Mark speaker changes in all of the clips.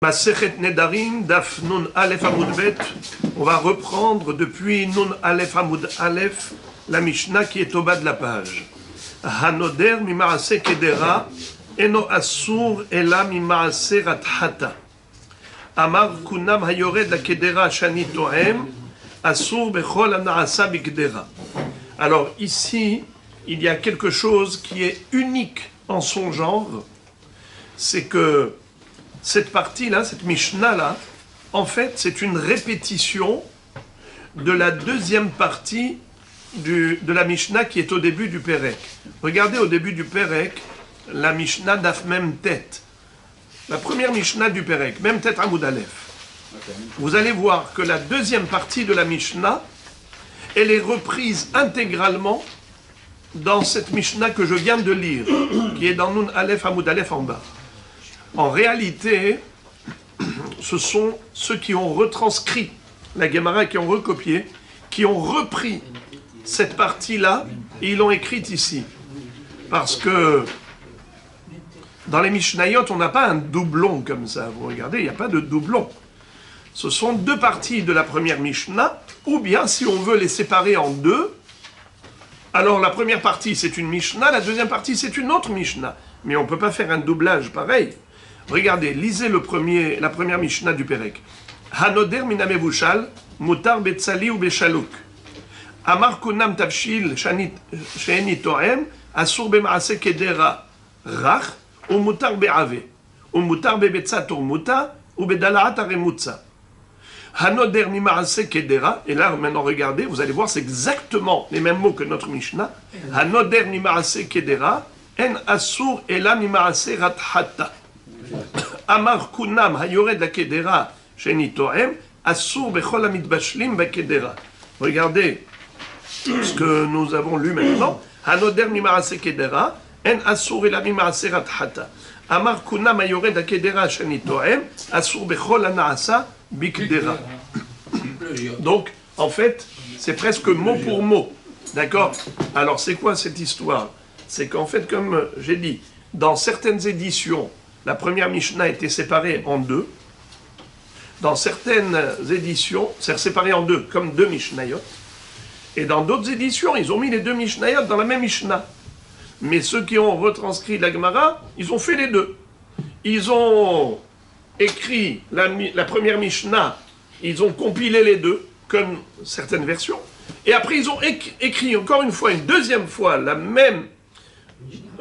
Speaker 1: Masechet Nedarim, Daf Nun Aleph Amud Bet. On va reprendre depuis Nun Aleph Amud Aleph la Mishnah qui est au bas de la page. Hanoder mimaase kedera eno asur ela mimaase rathata. Amar kunam hayored la kedera shani tohem asur bechol anaasa bikdera. Alors ici, il y a quelque chose qui est unique en son genre, c'est que cette partie-là, cette Mishnah-là, en fait, c'est une répétition de la deuxième partie de la Mishnah qui est au début du Pérek. Regardez au début du Pérek, la Mishnah d'Af Mem Tet. La première Mishnah du Pérek, Mem Tet Amud Aleph. Vous allez voir que la deuxième partie de la Mishnah, elle est reprise intégralement dans cette Mishnah que je viens de lire, qui est dans Nun Aleph Amud Aleph en bas. En réalité, ce sont ceux qui ont retranscrit la Gemara, qui ont recopié, qui ont repris cette partie-là et ils l'ont écrite ici. Parce que dans les Mishnayot, on n'a pas un doublon comme ça. Vous regardez, il n'y a pas de doublon. Ce sont deux parties de la première Mishnah, ou bien si on veut les séparer en deux, alors la première partie c'est une Mishnah, la deuxième partie c'est une autre Mishnah. Mais on ne peut pas faire un doublage pareil. Regardez, lisez la première Mishnah du Pérek. Hanoder minamevushal, mutar betzali ou bechaluk. Amar kunam tavshil she'eni tohem, asur bemaase kedera rach, ou mutar be'ave, ou mutar be'betza turmuta, ou bedalaat aremutza. Hanoder mimaase kedera, et là maintenant regardez, vous allez voir, c'est exactement les mêmes mots que notre Mishnah. Hanoder mimaase kedera, en asur ela mimaase rathata. Amar kunam hayored la kedera sheni tohem asur bechol hamitbashlim bakedera. Regardez ce que nous avons lu maintenant. Hanoder mimaase kedera en asur ela mimaase rathata. Amar kunam hayored la kedera sheni tohem asur bechol hanaasa bikdera. Donc, en fait, c'est presque mot pour mot. D'accord? Alors, c'est quoi cette histoire? C'est qu'en fait, comme j'ai dit, dans certaines éditions, la première Mishnah était séparée en deux. Dans certaines éditions, c'est séparé en deux, comme deux Mishnayot. Et dans d'autres éditions, ils ont mis les deux Mishnayot dans la même Mishnah. Mais ceux qui ont retranscrit la Gemara, ils ont fait les deux. Ils ont écrit la première Mishnah, ils ont compilé les deux, comme certaines versions. Et après, ils ont écrit encore une fois, une deuxième fois, la même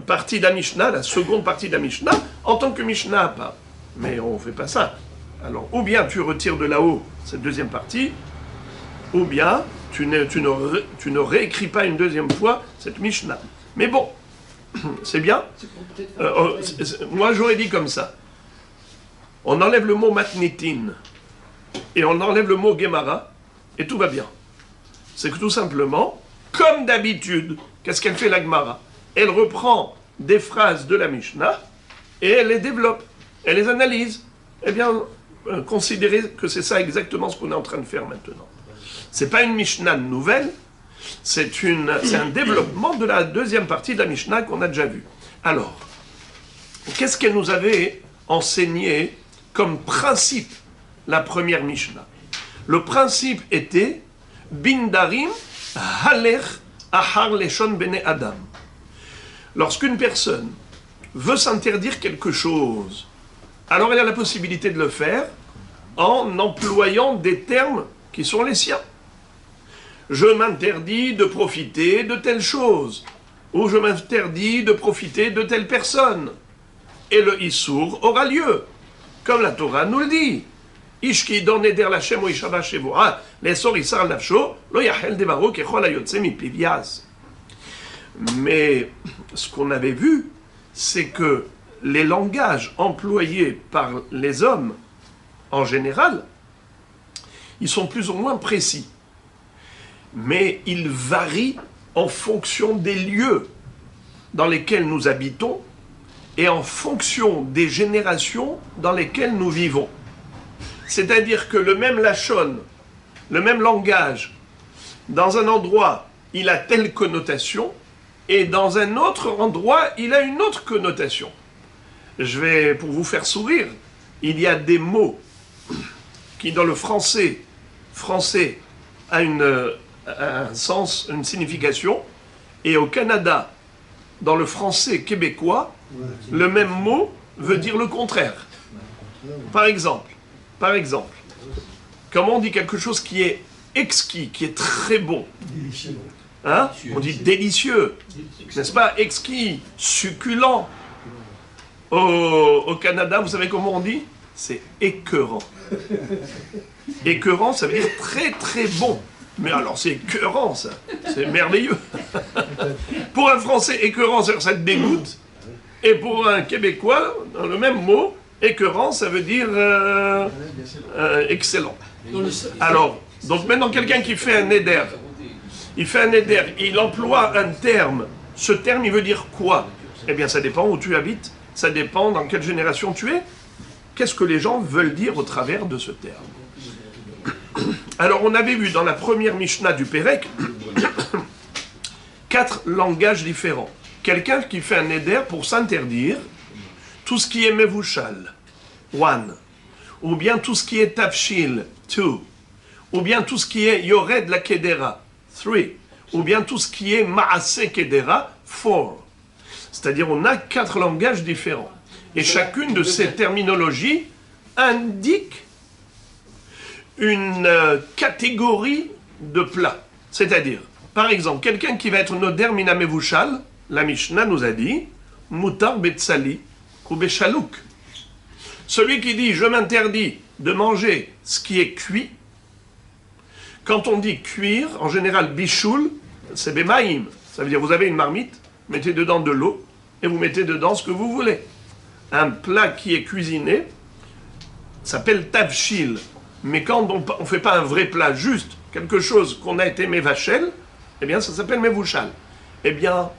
Speaker 1: partie de la Mishnah, la seconde partie de la Mishnah, en tant que Mishnah à part. Mais on ne fait pas ça. Alors, ou bien tu retires de là-haut cette deuxième partie, ou bien tu ne réécris pas une deuxième fois cette Mishnah. Mais bon, c'est bien. Moi, j'aurais dit comme ça. On enlève le mot matnitin, et on enlève le mot Gemara, et tout va bien. C'est que tout simplement, comme d'habitude, qu'est-ce qu'elle fait la Gemara? Elle reprend des phrases de la Mishnah et elle les développe, elle les analyse. Eh bien, considérez que c'est ça exactement ce qu'on est en train de faire maintenant. C'est pas une Mishnah nouvelle, c'est un développement de la deuxième partie de la Mishnah qu'on a déjà vue. Alors, qu'est-ce qu'elle nous avait enseigné comme principe, la première Mishnah? Le principe était Bindarim Haler Ahar Leshon Bene Adam. Lorsqu'une personne veut s'interdire quelque chose, alors elle a la possibilité de le faire en employant des termes qui sont les siens. Je m'interdis de profiter de telle chose, ou je m'interdis de profiter de telle personne. Et le Issour aura lieu, comme la Torah nous le dit. Ishki don eder lachem ou ishava shevora, lesor isar nafsho, lo yachel devaro kechol ayotse mipiv yaz. Mais ce qu'on avait vu, c'est que les langages employés par les hommes, en général, ils sont plus ou moins précis. Mais ils varient en fonction des lieux dans lesquels nous habitons et en fonction des générations dans lesquelles nous vivons. C'est-à-dire que le même lachon, le même langage, dans un endroit, il a telle connotation, et dans un autre endroit, il a une autre connotation. Je vais, pour vous faire sourire, il y a des mots qui, dans le français a un sens, une signification, et au Canada, dans le français québécois, le même mot veut dire le contraire. Par exemple, comment on dit quelque chose qui est exquis, qui est très bon? Hein? On dit délicieux, n'est-ce pas? Exquis, succulent. Au Canada, vous savez comment on dit? C'est écœurant. Écœurant, ça veut dire très très bon. Mais alors c'est écœurant, ça. C'est merveilleux. Pour un Français, écœurant, ça te dégoûte. Et pour un Québécois, dans le même mot, écœurant, ça veut dire excellent. Alors, donc maintenant, quelqu'un qui fait un éder, il emploie un terme. Ce terme, il veut dire quoi? Eh bien, ça dépend où tu habites, ça dépend dans quelle génération tu es. Qu'est-ce que les gens veulent dire au travers de ce terme? Alors, on avait vu dans la première Mishnah du Pérec 4 langages différents. Quelqu'un qui fait un éder pour s'interdire tout ce qui est mevushal, 1, ou bien tout ce qui est tafshil, 2, ou bien tout ce qui est yored la kedera, 3, ou bien tout ce qui est maase kedera, 4. C'est-à-dire on a 4 langages différents. Et chacune de ces terminologies indique une catégorie de plats. C'est-à-dire, par exemple, quelqu'un qui va être noder mina mevushal, la Mishnah nous a dit mutar betsali ou bechalouk. Celui qui dit je m'interdis de manger ce qui est cuit. Quand on dit cuire, en général bichoul, c'est bemaïm. Ça veut dire vous avez une marmite, mettez dedans de l'eau et vous mettez dedans ce que vous voulez. Un plat qui est cuisiné s'appelle tavshil. Mais quand on ne fait pas un vrai plat, juste quelque chose qu'on a été mevachel, eh bien ça s'appelle mevushal. Eh bien,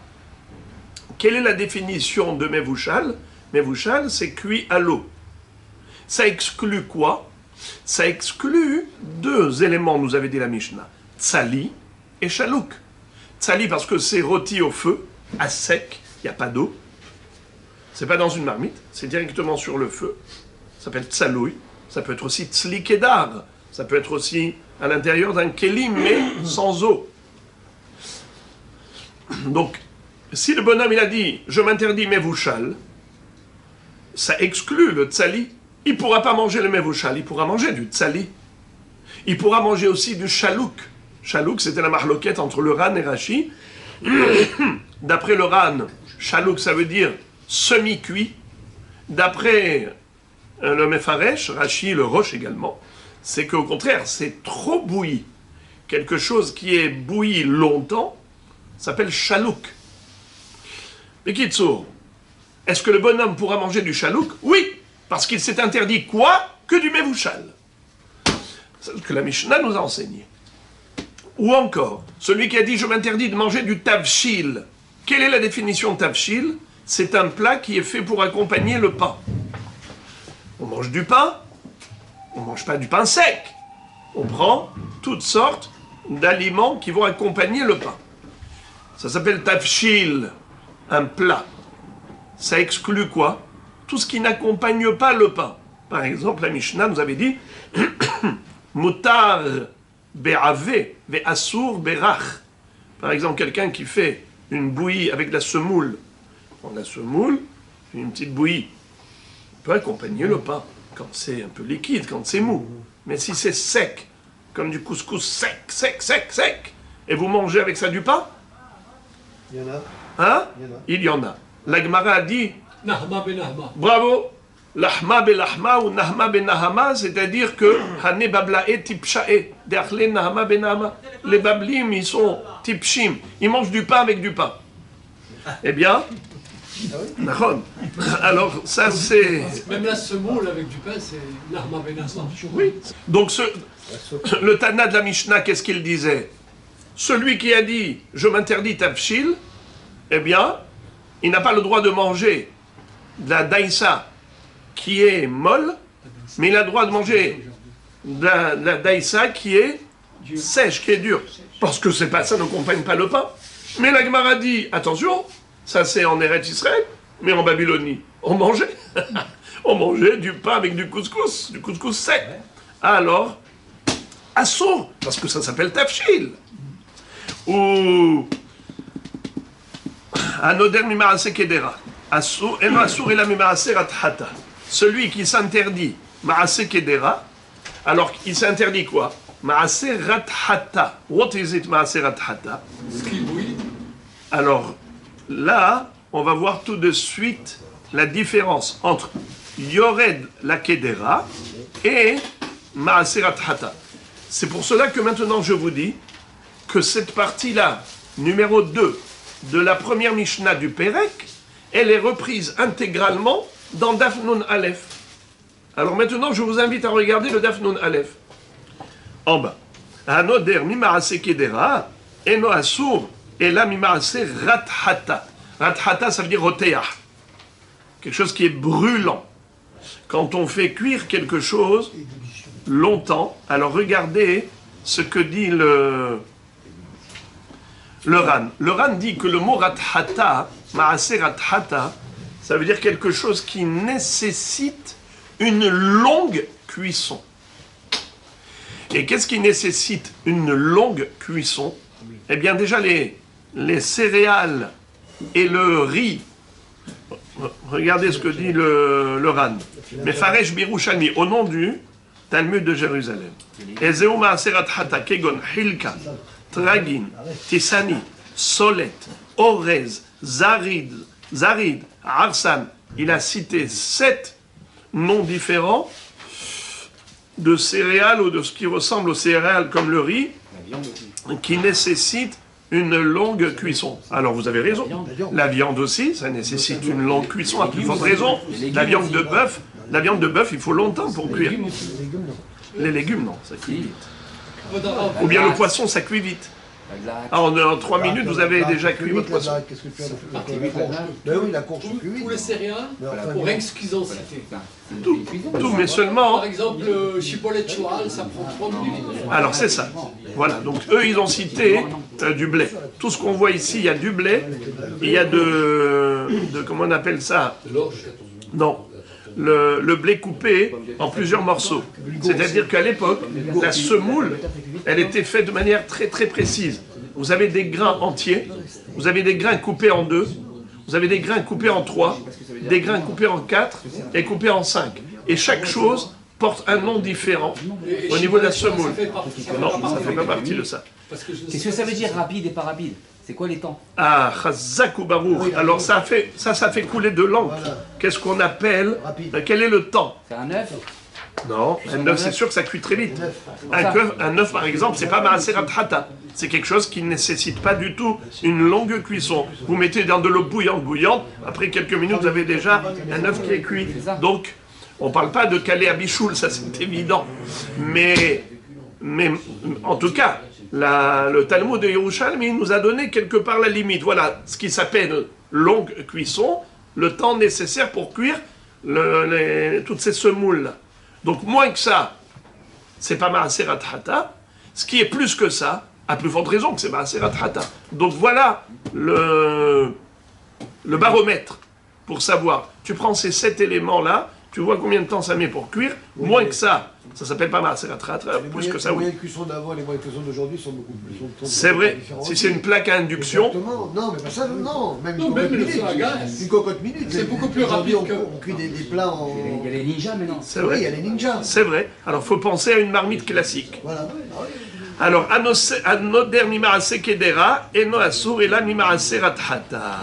Speaker 1: quelle est la définition de mevushal? Mevushal, c'est cuit à l'eau. Ça exclut quoi? Ça exclut 2 éléments, nous avait dit la Mishnah. Tsali et chalouk. Tsali parce que c'est rôti au feu, à sec, il n'y a pas d'eau. C'est pas dans une marmite, c'est directement sur le feu. Ça s'appelle tsaloui. Ça peut être aussi tsli kedar. Ça peut être aussi à l'intérieur d'un kelim, mais sans eau. Donc, si le bonhomme il a dit « je m'interdis mevushal », ça exclut le tsali. Il ne pourra pas manger le mevushal, il pourra manger du tsali. Il pourra manger aussi du chalouk. Chalouk, c'était la marloquette entre le Ran et Rashi. D'après le Ran, chalouk, ça veut dire semi-cuit. D'après le Mefaresh, Rashi, le Roche également, c'est qu'au contraire, c'est trop bouilli. Quelque chose qui est bouilli longtemps s'appelle chalouk. Mais Kitsour, est-ce que le bonhomme pourra manger du chalouk? Oui, parce qu'il s'est interdit quoi? Que du mevushal. C'est ce que la Mishnah nous a enseigné. Ou encore, celui qui a dit « je m'interdis de manger du tavshil ». Quelle est la définition de tavshil? C'est un plat qui est fait pour accompagner le pain. On mange du pain, on ne mange pas du pain sec. On prend toutes sortes d'aliments qui vont accompagner le pain. Ça s'appelle tavshil, un plat. Ça exclut quoi? Tout ce qui n'accompagne pas le pain. Par exemple, la Mishnah nous avait dit mutar be'ave ve'asur be'rach. Par exemple, quelqu'un qui fait une bouillie avec de la semoule. On prend de la semoule, une petite bouillie. On peut accompagner le pain quand c'est un peu liquide, quand c'est mou. Mais si c'est sec, comme du couscous sec, et vous mangez avec ça du pain?
Speaker 2: Il y en a.
Speaker 1: Hein? Il y en a. La Gemara a dit
Speaker 3: Nahma ben Nahma.
Speaker 1: bravo, lahma be lahma ou nahma be nahama, c'est-à-dire que hane bablae tipshae, derchle nahma be nahama. Les bablim, ils sont tipshim, ils mangent du pain avec du pain. Eh bien, alors ça c'est.
Speaker 3: Même la semoule avec du pain, c'est Nahma ben Nahma.
Speaker 1: Oui. Donc le Tana de la Mishnah, qu'est-ce qu'il disait? Celui qui a dit je m'interdis tafshil, eh bien, il n'a pas le droit de manger de la daïsa qui est molle, mais il a le droit de manger de la daïsa qui est sèche, qui est dure. Parce que ça n'accompagne pas le pain. Mais la Gemara dit, attention, ça c'est en Eretz Israël, mais en Babylonie, on mangeait. On mangeait du pain avec du couscous sec. Alors, assour, parce que ça s'appelle tafshil. Ou anoder mimaase kedera. Assour, eno assour ela mimaase rathata. Celui qui s'interdit maase kedera, alors il s'interdit quoi? Maase rathata. What is it maase rathata? Alors là, on va voir tout de suite la différence entre Yored la Kedera et Maaserat Hata. C'est pour cela que maintenant je vous dis que cette partie-là, numéro 2 de la première Mishnah du Pérec, elle est reprise intégralement dans Daf Nun Aleph. Alors maintenant, je vous invite à regarder le Daf Nun Aleph. En bas. Hanoder mi Maase Kedera, eno asur, et là mi Maase Rathata. Rathata, ça veut dire rotéah. Quelque chose qui est brûlant. Quand on fait cuire quelque chose longtemps, alors regardez ce que dit le Ran. Le Ran dit que le mot rathata, maase rathata, ça veut dire quelque chose qui nécessite une longue cuisson. Et qu'est-ce qui nécessite une longue cuisson? Eh bien déjà les céréales et le riz. Regardez ce que dit le Ran. Mefaresh Birushalmi, au nom du Talmud de Jérusalem. Ezeu Maaserat Hata, Kegon, Hilka, Tragin, Tisani, Solet, Orez, Zarid, Arsan. Il a cité 7 noms différents de céréales ou de ce qui ressemble aux céréales comme le riz, qui nécessitent une longue cuisson. Alors vous avez raison. La viande aussi, ça nécessite une longue cuisson, à plus forte raison. La viande de bœuf, il faut longtemps pour cuire. Les légumes, non, ça cuit vite. Ou bien le poisson, ça cuit vite. Alors en 3 minutes, vous avez déjà cuit votre poisson.
Speaker 2: Qu'est-ce que tu as de courge? Ben oui, la courge cuit vite.
Speaker 3: Ou les céréales, pour rien que ce qu'ils ont cité.
Speaker 1: Tout, mais seulement...
Speaker 3: Par exemple, le chipolet de cheval, ça prend 3 minutes.
Speaker 1: Alors c'est ça. Voilà, donc eux, ils ont cité du blé. Tout ce qu'on voit ici, il y a du blé, il y a de comment on appelle ça? Non. Le blé coupé en plusieurs morceaux. C'est-à-dire qu'à l'époque, la semoule, elle était faite de manière très très précise. Vous avez des grains entiers, vous avez des grains coupés en 2, vous avez des grains coupés en 3, des grains coupés en 4 et coupés en 5. Et chaque chose porte un nom différent au niveau de la semoule. Non, ça ne fait pas partie de ça.
Speaker 4: Qu'est-ce que ça veut dire rapide et pas rapide? C'est quoi les temps?
Speaker 1: Ah, Chazak ou Baruch. Alors ça fait couler de l'encre. Qu'est-ce qu'on appelle? Quel est le temps?
Speaker 4: C'est un œuf?
Speaker 1: Non, un œuf, c'est sûr que ça cuit très vite. Un œuf, par exemple, c'est pas Maaserat Hata. C'est quelque chose qui ne nécessite pas du tout une longue cuisson. Vous mettez dans de l'eau bouillante, après quelques minutes, vous avez déjà un œuf qui est cuit. Donc, on ne parle pas de caler à bichoul, ça c'est évident. Mais en tout cas, le Talmud de Yerushalmi nous a donné quelque part la limite. Voilà ce qui s'appelle longue cuisson, le temps nécessaire pour cuire toutes ces semoules-là. Donc moins que ça, c'est pas Maaserat Hata. Ce qui est plus que ça, à plus forte raison que c'est Maaserat Hata. Donc voilà le baromètre pour savoir. Tu prends ces 7 éléments-là, tu vois combien de temps ça met pour cuire. Moins que ça s'appelle pas Maaserat Hata. Plus que ça,
Speaker 2: les
Speaker 1: oui.
Speaker 2: moyens de cuisson d'avant et les moyens de cuisson d'aujourd'hui sont beaucoup plus.
Speaker 1: C'est vrai. Si c'est une plaque à induction.
Speaker 2: Exactement. Non, mais pas ça, non. Même
Speaker 3: Non,
Speaker 2: une
Speaker 3: même
Speaker 2: cocotte
Speaker 3: le
Speaker 2: minute.
Speaker 3: feu à gaz.
Speaker 2: Une cocotte minute.
Speaker 3: C'est beaucoup plus rapide
Speaker 2: Aujourd'hui,
Speaker 3: que-
Speaker 2: on cuit des plats en.
Speaker 4: Il y a les ninjas maintenant.
Speaker 1: C'est
Speaker 2: Oui,
Speaker 1: vrai.
Speaker 2: il y a les ninjas.
Speaker 1: C'est vrai. Alors, il faut penser à une marmite classique.
Speaker 2: Voilà.
Speaker 1: Alors, Anoder Mimaase Kedera, Eno Asur Ela Mimaase Rathata.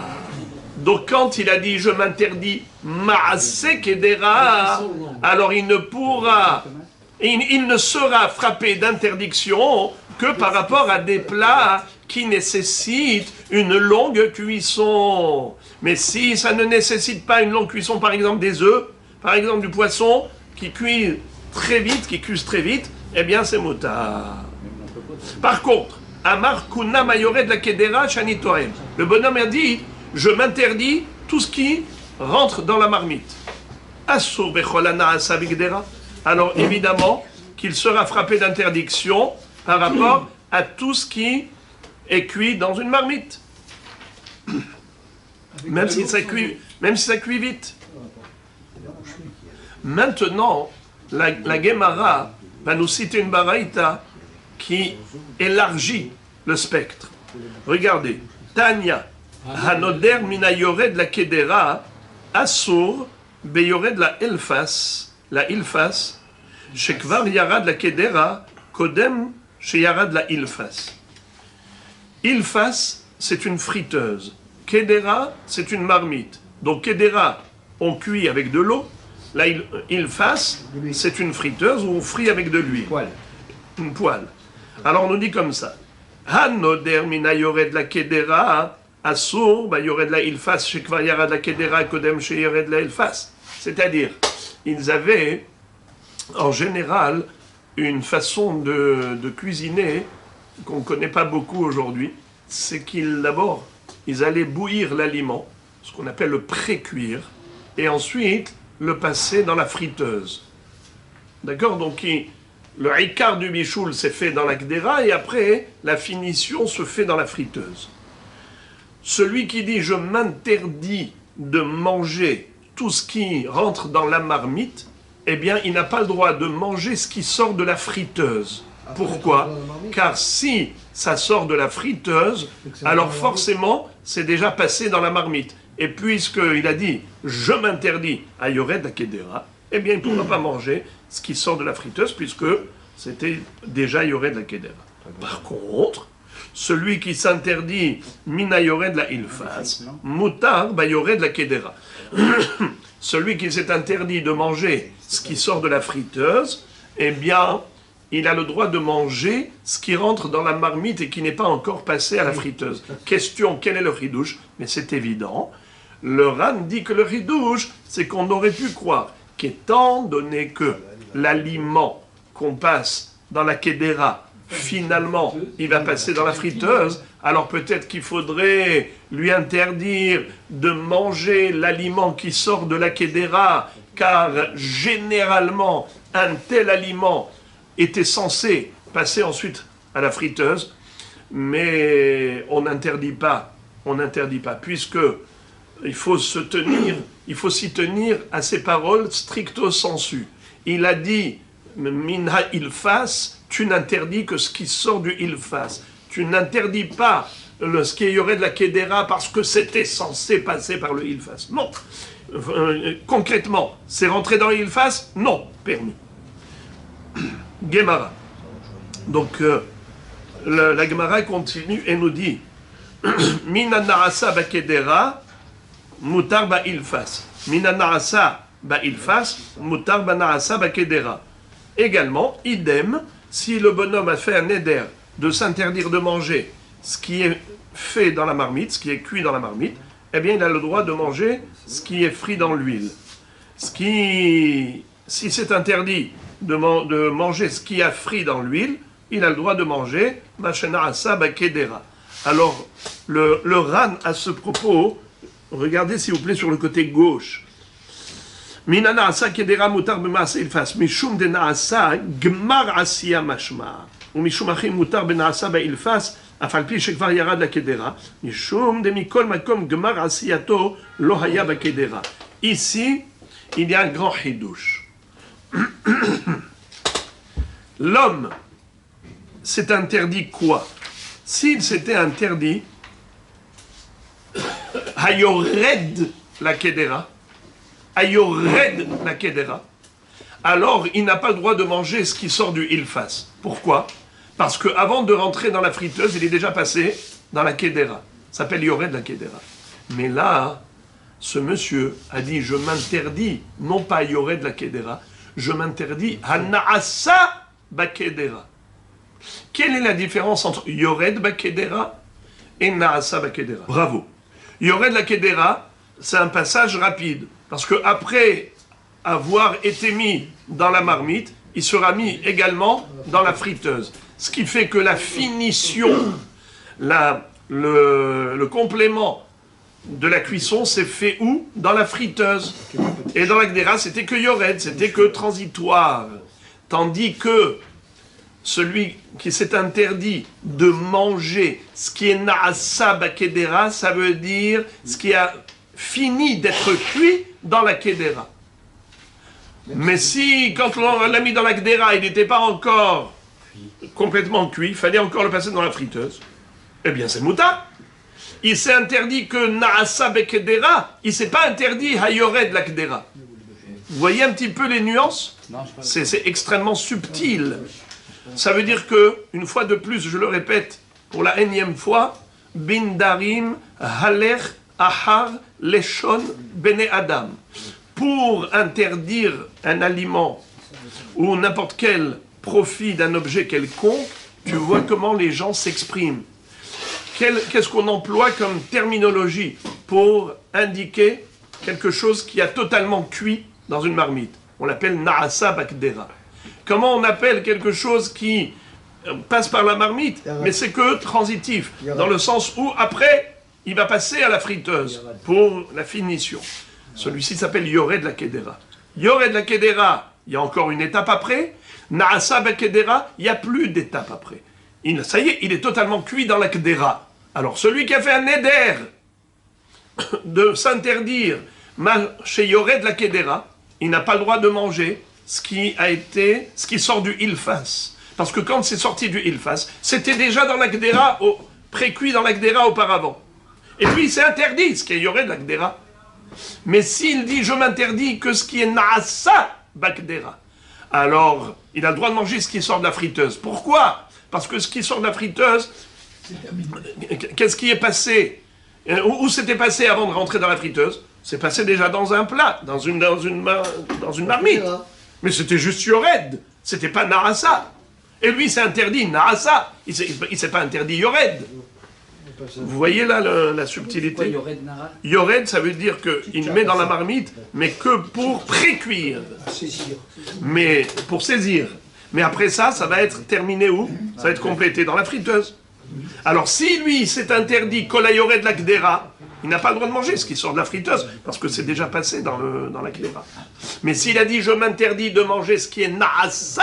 Speaker 1: Donc, quand il a dit je m'interdis Maase Kedera, alors il ne sera frappé d'interdiction que par rapport à des plats qui nécessitent une longue cuisson. Mais si ça ne nécessite pas une longue cuisson, par exemple des œufs, par exemple du poisson, qui cuisent très vite, eh bien c'est motard. Par contre, Amar Kuna Mayore de la Kedera Shani Toem. Le bonhomme a dit, je m'interdis tout ce qui rentre dans la marmite. Assur Becholana Asabigdera. Alors évidemment qu'il sera frappé d'interdiction par rapport à tout ce qui est cuit dans une marmite. Même si ça cuit vite. Maintenant, la Gemara va nous citer une baraïta qui élargit le spectre. Regardez, Tanya, Hanoder mina yored la kedera, Asur, beyored la ilfas, shekvar yarad la kedera, kodem sheyarad la ilfas. Ilfas, c'est une friteuse. Kedera, c'est une marmite. Donc Kedera, on cuit avec de l'eau. La ilfas, c'est une friteuse où on frit avec de l'huile. Une poêle. Alors on nous dit comme ça. Hanoder mina yored la kedera, asur, yored la ilfas, shekvar yarad la kedera, kodem sheyored la ilfas. C'est-à-dire, ils avaient en général une façon de cuisiner qu'on ne connaît pas beaucoup aujourd'hui. C'est qu'ils d'abord, ils allaient bouillir l'aliment, ce qu'on appelle le pré-cuire, et ensuite le passer dans la friteuse. D'accord? Donc le ikar du bichoul s'est fait dans la gdera et après la finition se fait dans la friteuse. Celui qui dit je m'interdis de manger tout ce qui rentre dans la marmite, eh bien il n'a pas le droit de manger ce qui sort de la friteuse. Pourquoi? Car si ça sort de la friteuse, alors forcément c'est déjà passé dans la marmite. Et puisqu'il a dit « je m'interdis à Yored la Kedera », eh bien il ne pourra pas manger ce qui sort de la friteuse puisque c'était déjà Yored la Kedera. Par contre, celui qui s'interdit « mina Yored la Ilfas », « mutar ba Yored la Kedera ». Celui qui s'est interdit de manger ce qui sort de la friteuse, eh bien il a le droit de manger ce qui rentre dans la marmite et qui n'est pas encore passé à la friteuse. Question, quel est le ridouche? Mais c'est évident. Le Ran dit que le ridouche, c'est qu'on aurait pu croire qu'étant donné que l'aliment qu'on passe dans la kedera, finalement, il va passer dans la friteuse, alors peut-être qu'il faudrait lui interdire de manger l'aliment qui sort de la kedera, car généralement, un tel aliment était censé passer ensuite à la friteuse, mais on n'interdit pas, puisque il faut s'y tenir à ses paroles stricto sensu. Il a dit, minha ilfas, tu n'interdis que ce qui sort du ilfas. Tu n'interdis pas ce qui y aurait de la kedera parce que c'était censé passer par le ilfas. Non. Concrètement, c'est rentré dans le ilfas? Non, permis. Gemara. Donc, la Gemara continue et nous dit Mina naasa ba kedera, mutar ba ilfas. Mina naasa ba ilfas, mutar ba naasa ba kedera. Également, idem, si le bonhomme a fait un éder de s'interdire de manger ce qui est fait dans la marmite, ce qui est cuit dans la marmite, eh bien, il a le droit de manger ce qui est frit dans l'huile. Si c'est interdit de manger ce qui a frit dans l'huile, il a le droit de manger machena asa ba kedera. Alors, le Ran à ce propos, regardez s'il vous plaît sur le côté gauche. Minana asa kedera mutar b'maase ilfas, mishum de naasa gmar asiya mashma, ou mishum achim mutar b'naasa ba ilfas, afal pi shekvar yarad la kedera, mishum de mikol makom gmar asiyato lo haya ba kedera. Ici, il y a un grand hidouche. L'homme s'est interdit quoi? S'il s'était interdit Ayored la kedera, alors il n'a pas le droit de manger ce qui sort du ilfas. Pourquoi? Parce qu'avant de rentrer dans la friteuse, il est déjà passé dans la kedera. Ça s'appelle Yored la kedera. Mais là, ce monsieur a dit, je m'interdis, non pas Yored la kedera, je m'interdis Hanaasa Bakedera. Quelle est la différence entre Yored Bakedera et Naasa Bakedera? Bravo. Yored la Kedera, c'est un passage rapide. Parce qu'après avoir été mis dans la marmite, il sera mis également dans la friteuse. Ce qui fait que la finition, le complément de la cuisson s'est fait où? Dans la friteuse. Et dans la Gdera, c'était que Yored, c'était que transitoire. Tandis que celui qui s'est interdit de manger ce qui est Naasa Bakedera, ça veut dire ce qui a fini d'être cuit dans la Kedera. Mais si, quand on l'a mis dans la Gdera, il n'était pas encore complètement cuit, il fallait encore le passer dans la friteuse, eh bien c'est mouta. Il s'est interdit que Naasa Bekedera, il ne s'est pas interdit Hayored la Gdera. Vous voyez un petit peu les nuances? C'est extrêmement subtil. Ça veut dire que, une fois de plus, je le répète pour la énième fois, Bindarim, Haler, Ahar, Leshon, Bene Adam. Pour interdire un aliment ou n'importe quel profit d'un objet quelconque, tu vois comment les gens s'expriment. Qu'est-ce qu'on emploie comme terminologie pour indiquer quelque chose qui a totalement cuit dans une marmite? On l'appelle Naasa Bakdera. Comment on appelle quelque chose qui passe par la marmite, mais c'est que transitif, dans le sens où après, il va passer à la friteuse pour la finition. Celui-ci s'appelle Yored la Kedera. Yored la Kedera, il y a encore une étape après. Naasa Bakedera, il n'y a plus d'étape après. Ça y est, il est totalement cuit dans la Kedera. Alors celui qui a fait un éder de s'interdire chez Yored la Kedera, il n'a pas le droit de manger ce qui sort du ilfas. Parce que quand c'est sorti du ilfas, c'était déjà dans la Gdera, pré-cuit dans la Gdera auparavant. Et puis c'est interdit ce qui est Yored la Gdera. Mais s'il dit je m'interdis que ce qui est Naasa Bakdera, alors il a le droit de manger ce qui sort de la friteuse. Pourquoi? Parce que ce qui sort de la friteuse, qu'est-ce qui est passé? Où c'était passé avant de rentrer dans la friteuse? C'est passé déjà dans un plat, dans une marmite. Mais c'était juste Yored, c'était pas Naasa. Et lui c'est interdit Naasa, il s'est pas interdit Yored. Vous voyez là la subtilité?
Speaker 4: Yored Nara?
Speaker 1: Yored, ça veut dire qu'il met dans la marmite, mais que pour pré-cuire. Mais pour saisir. Mais après ça, ça va être terminé où? Ça va être complété dans la friteuse. Alors si lui s'est interdit Kola Yored la Gdera, il n'a pas le droit de manger ce qui sort de la friteuse, parce que c'est déjà passé dans la Gdera. Mais s'il a dit je m'interdis de manger ce qui est Naasa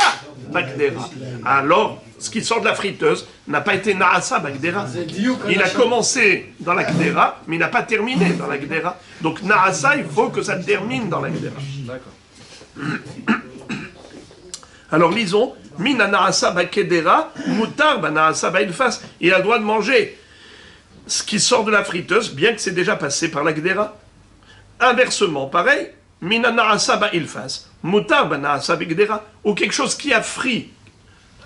Speaker 1: Bagdera, alors ce qui sort de la friteuse n'a pas été Naasa Bagdera. Il a commencé dans la Gdera, mais il n'a pas terminé dans la Gdera. Donc Naasa, il faut que ça termine dans la Gdera. Alors lisons, Mina Naasa Bakedera, Mutar Naasa Bailfas. Il a le droit de manger ce qui sort de la friteuse, bien que c'est déjà passé par la Gdera. Inversement, pareil, Mina Naasa Bailfas, Mutar Naasa Bagdera, ou quelque chose qui a frit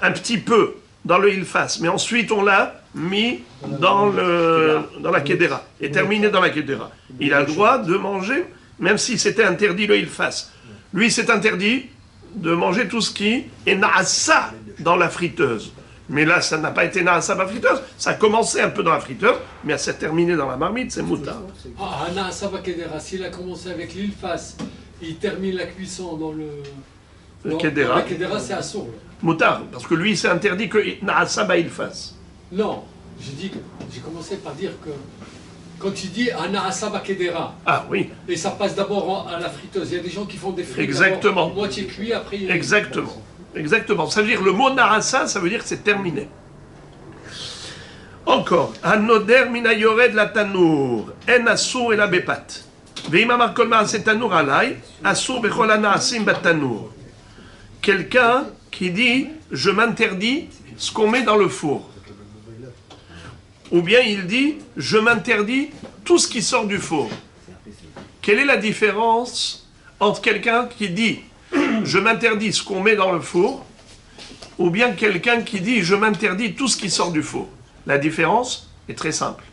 Speaker 1: un petit peu dans le ilfas, mais ensuite on l'a mis dans la Kedera, et terminé dans la Kedera. Il a le droit de manger, même si c'était interdit le ilfas. Lui, c'est interdit de manger tout ce qui est Naasa dans la friteuse. Mais là, ça n'a pas été Naasa dans la friteuse, ça a commencé un peu dans la friteuse, mais ça s'est terminé dans la marmite, c'est Moutar.
Speaker 3: Ah, Naasa Bakedera, s'il a commencé avec l'ilfas, il termine la cuisson dans le
Speaker 1: Kedera.
Speaker 3: La Kedera, c'est assourd.
Speaker 1: Moutar, parce que lui, c'est interdit que Naasa Bailfas.
Speaker 3: Non, j'ai commencé par dire que quand il dit Naasa Bakedera,
Speaker 1: Ah oui,
Speaker 3: et ça passe d'abord à la friteuse, il y a des gens qui font des frites
Speaker 1: Exactement.
Speaker 3: moitié cuit, après...
Speaker 1: exactement. Exactement. Ça veut dire le mot Naasa, ça veut dire que c'est terminé. Encore. Hanoder mina yored la tanour. En assour et la bepat. Veimamar kolma se tanour alay. Assour bechol anaasim bat tanour. Quelqu'un qui dit je m'interdis ce qu'on met dans le four. Ou bien il dit je m'interdis tout ce qui sort du four. Quelle est la différence entre quelqu'un qui dit je m'interdis ce qu'on met dans le four, ou bien quelqu'un qui dit je m'interdis tout ce qui sort du four? La différence est très simple.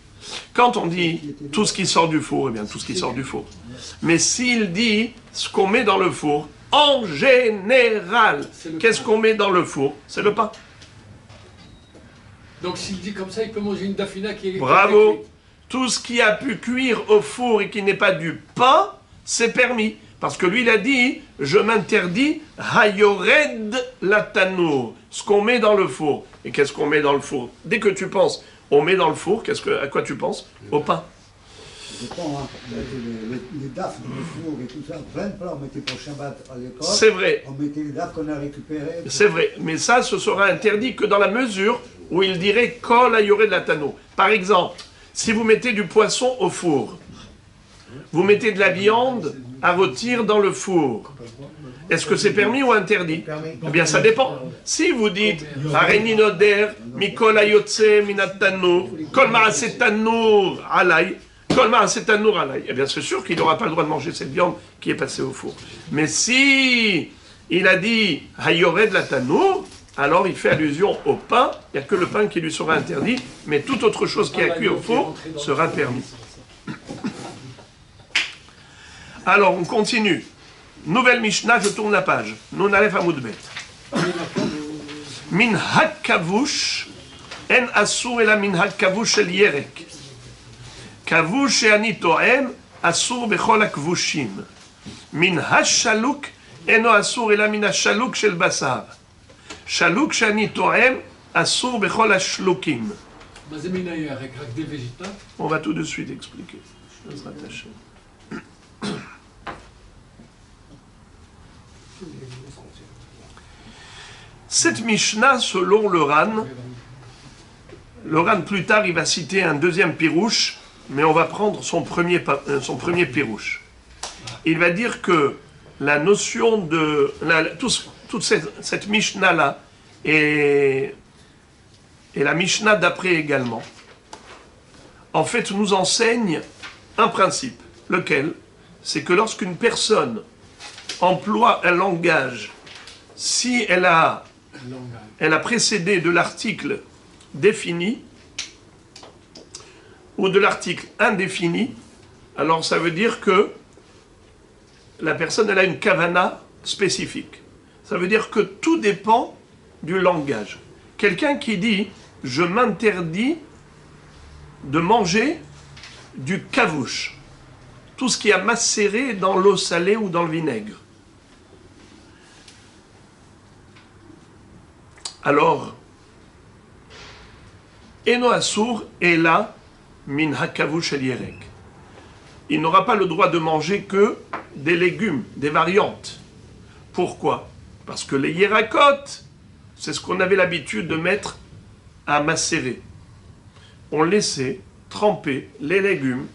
Speaker 1: Quand on dit tout ce qui sort du four, eh bien tout ce qui sort du four. Mais s'il dit ce qu'on met dans le four, en général, qu'est-ce qu'on met dans le four? C'est le pain.
Speaker 3: Donc s'il dit comme ça, il peut manger une dafina qui est...
Speaker 1: Bravo! Tout ce qui a pu cuire au four et qui n'est pas du pain, c'est permis. Parce que lui, il a dit, je m'interdis, hayored latano, ce qu'on met dans le four. Et qu'est-ce qu'on met dans le four? Dès que tu penses, on met dans le four, à quoi tu penses? Au pain.
Speaker 5: Je prends les DAF dans le four et tout ça, plein de plats, on mettait pour Shabbat à l'école.
Speaker 1: C'est vrai.
Speaker 5: On mettait les DAF qu'on a récupérés.
Speaker 1: C'est vrai. Mais ça, ce sera interdit que dans la mesure où il dirait kol hayored latano. Par exemple, si vous mettez du poisson au four, vous mettez de la viande à rôtir dans le four. Est-ce que c'est permis ou interdit?
Speaker 2: Permis.
Speaker 1: Eh bien, ça dépend. Si vous dites Hareini noder, mikol ayotse minat tanur, kol ma'aseh tanur alay, kol ma'aseh tanur alay. Eh bien, c'est sûr qu'il n'aura pas le droit de manger cette viande qui est passée au four. Mais si il a dit hayored la tanur, alors il fait allusion au pain. Il n'y a que le pain qui lui sera interdit, mais toute autre chose qui est cuit au four sera permis. Alors, on continue. Nouvelle Mishnah, je tourne la page. Nun Aleph Amud Bet. Min hakavush en asur ela min hakavush el yerek. Kavush she'ani to'em asur bechol hakvushim. Min hashaluk eno asur ela min hashaluk shel basar. Shaluk she'ani to'em asur bechol hashlukim.
Speaker 3: מה זה מן הירק? רק des végétales?
Speaker 1: On va tout de suite expliquer. Bezrat Hashem. Cette Mishnah, selon le Ran plus tard, il va citer un deuxième pirouche, mais on va prendre son premier pirouche. Il va dire que la notion de... toute cette Mishnah-là, et la Mishnah d'après également, en fait, nous enseigne un principe, lequel, c'est que lorsqu'une personne emploie un langage, si elle a précédé de l'article défini ou de l'article indéfini, alors ça veut dire que la personne elle a une kavana spécifique. Ça veut dire que tout dépend du langage. Quelqu'un qui dit « je m'interdis de manger du kavouche », tout ce qui a macéré dans l'eau salée ou dans le vinaigre. Alors, Eno Asur est là, min hakavush el yerek. Il n'aura pas le droit de manger que des légumes, des variantes. Pourquoi? Parce que les yerakot, c'est ce qu'on avait l'habitude de mettre à macérer. On laissait tremper les légumes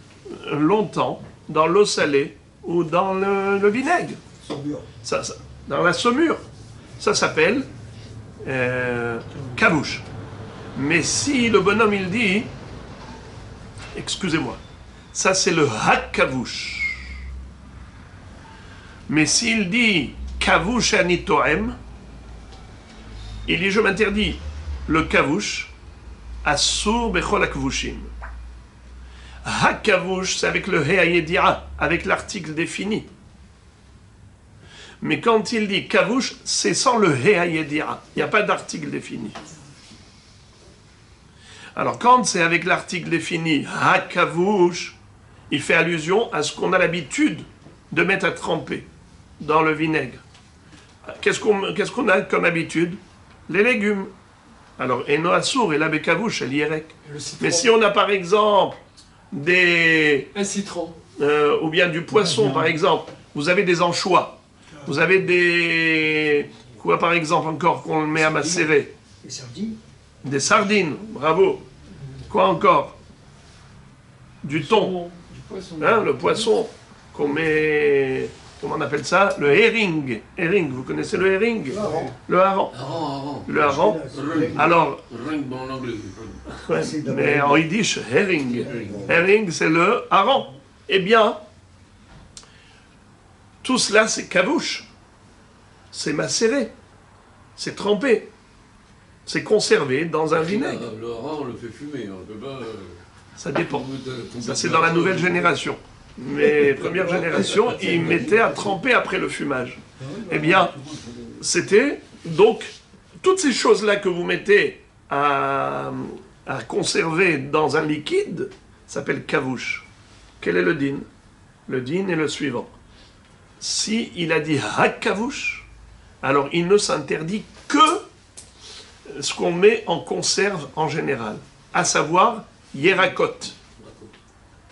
Speaker 1: longtemps dans l'eau salée ou dans le vinaigre. Dans la saumure. Ça s'appelle kavouche. Mais si le bonhomme il dit, excusez-moi, ça c'est le hakavouche. Mais s'il dit kavouche anitoem, il dit je m'interdis le kavouche asur bechol hakvushim. Hakavouche, c'est avec le he'ayedi'a, avec l'article défini. Mais quand il dit kavouche, c'est sans le he'ayedi'a. Il n'y a pas d'article défini. Alors quand c'est avec l'article défini hakavouche, il fait allusion à ce qu'on a l'habitude de mettre à tremper dans le vinaigre. Qu'est-ce qu'on a comme habitude? Les légumes. Alors eno asur et la bekavouche, el yerek. Mais si on a par exemple
Speaker 3: un citron.
Speaker 1: Ou bien du poisson, par exemple. Vous avez des anchois. Vous avez des... Quoi, par exemple, encore qu'on met à macérer?
Speaker 2: Des sardines.
Speaker 1: Des sardines, bravo. Quoi encore? Du thon.
Speaker 3: Du poisson.
Speaker 1: Hein, le poisson qu'on met... Comment on appelle ça? Le herring. Herring, vous connaissez le herring? Le hareng. Le hareng. Alors...
Speaker 6: En anglais.
Speaker 1: Ouais, mais en yiddish, herring. Herring, c'est le hareng. Eh bien, tout cela, c'est kavouche. C'est macéré. C'est trempé. C'est conservé dans un vinaigre.
Speaker 6: Le hareng, on le fait fumer. On peut pas,
Speaker 1: ça dépend. Ça, c'est dans la nouvelle génération. Mais première génération, ils mettaient à tremper après le fumage. Eh bien, c'était donc toutes ces choses-là que vous mettez à conserver dans un liquide s'appelle kavouche. Quel est le din? Le din est le suivant. Si il a dit hakavouche, alors il ne s'interdit que ce qu'on met en conserve en général, à savoir yerakot,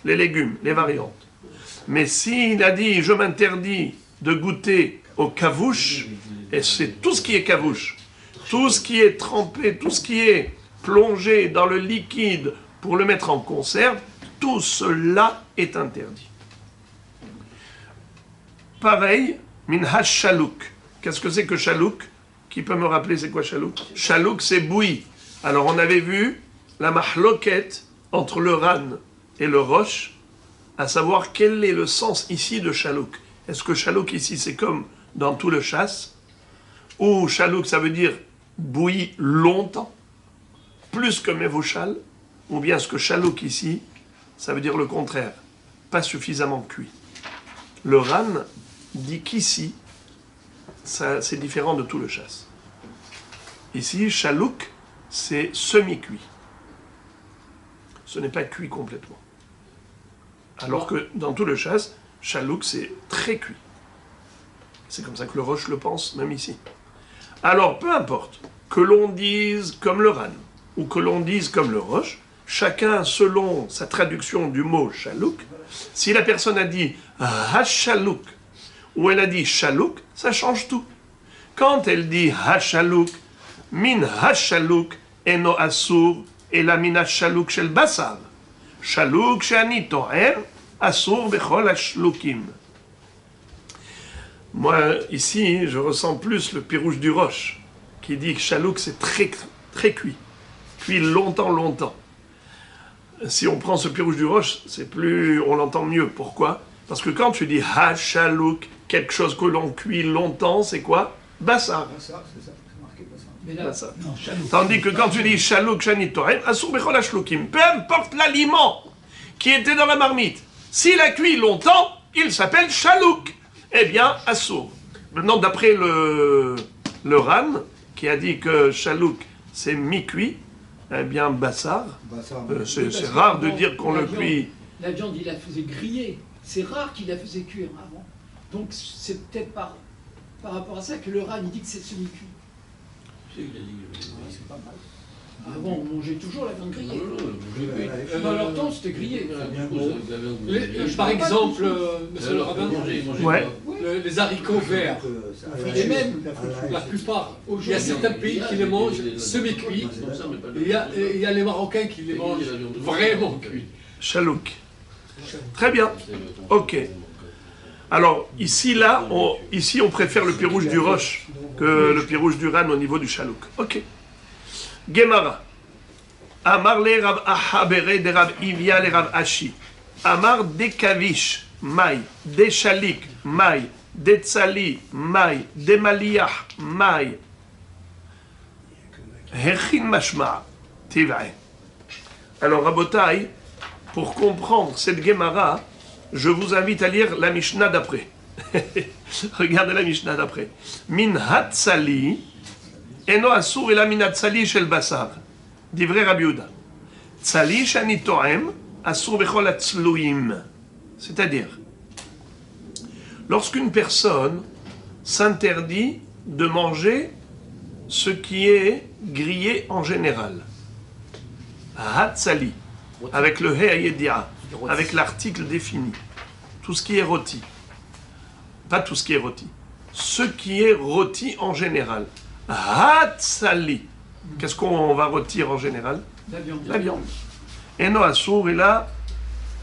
Speaker 1: les légumes, les variantes. Mais s'il a dit je m'interdis de goûter au kavouche, et c'est tout ce qui est kavouche, tout ce qui est trempé, tout ce qui est plongé dans le liquide pour le mettre en conserve, tout cela est interdit. pareil, min hashalouk. Qu'est-ce que c'est que chalouk? Qui peut me rappeler c'est quoi chalouk? Chalouk, c'est bouilli. Alors on avait vu la mahloket entre le ran et le roche, à savoir quel est le sens ici de chalouk. Est-ce que chalouk ici c'est comme dans tout le chasse, ou chalouk ça veut dire bouilli longtemps, plus que mevochal, ou bien est-ce que chalouk ici ça veut dire le contraire, pas suffisamment cuit. Le ran dit qu'ici c'est différent de tout le chasse. Ici chalouk c'est semi-cuit. Ce n'est pas cuit complètement. Alors que dans tout le chasse, chalouk c'est très cuit. C'est comme ça que le roche le pense, même ici. Alors, peu importe, que l'on dise comme le ran, ou que l'on dise comme le roche, chacun selon sa traduction du mot chalouk, si la personne a dit hachalouk, ou elle a dit chalouk, ça change tout. Quand elle dit hachalouk, min hachalouk, eno asur, et la min hachalouk shel basar, chalouk she'ani to'er, asur bechol hashlukim. Moi, ici, je ressens plus le pirouge du roche, qui dit que chalouk, c'est très, très cuit. Cuit longtemps, longtemps. Si on prend ce pirouge du roche, c'est plus, on l'entend mieux. Pourquoi? Parce que quand tu dis ha-chalouk, quelque chose que l'on cuit longtemps, c'est quoi? Bassar.
Speaker 5: Ça, c'est ça, c'est marqué pas ça.
Speaker 3: Mais là,
Speaker 1: Bassar.
Speaker 4: Non, chalouk.
Speaker 1: Tandis que quand tu dis chalouk, chanit torem, asur bechol hashlukim, peu importe l'aliment qui était dans la marmite, s'il a cuit longtemps, il s'appelle chalouk. Eh bien, assour. Maintenant, d'après le ran, qui a dit que chalouk, c'est mi-cuit, eh bien, bassar, c'est rare de dire qu'on le cuit.
Speaker 3: La viande, il la faisait griller. C'est rare qu'il la faisait cuire avant. Donc, c'est peut-être par rapport à ça que le ran, il dit que c'est semi-cuit. C'est pas mal. Avant, on mangeait toujours la viande grillée. Dans leur temps, c'était grillé. Par exemple, monsieur le rabbin,
Speaker 1: Ouais.
Speaker 3: les haricots verts, et même la plupart, il y a certains pays qui les mangent semi-cuits, et il y a les Marocains qui les mangent vraiment cuits.
Speaker 1: Chalouk. Très bien. Ok. Alors, ici, on préfère le pirouge du roche que le pirouge du ran au niveau du chalouk. Ok. Gemara. Amar le Rav Ahabere de Rav Ivia le Rav Ashi. Amar de Kavish, Maï, de Shalik, Maï, de Tzali, Maï, de Maliach, Maï. Hechin Mashma, Tivai. Alors, Rabotai, pour comprendre cette Gemara, je vous invite à lire la Mishnah d'après. Regardez la Mishnah d'après. Min Hatzali, Eno Asur ela min Hatzali shel Basar. Divrei Rabbi Yehuda. Tzali shani to'em, Asur bechol hatzluim. C'est-à-dire, lorsqu'une personne s'interdit de manger ce qui est grillé en général. Hatzali, avec le he ayedia, avec l'article défini. Tout ce qui est rôti. Pas tout ce qui est rôti. Ce qui est rôti en général. Hatzali. Qu'est-ce qu'on va rôtir en général?
Speaker 3: La viande.
Speaker 1: La viande. Eno asur ila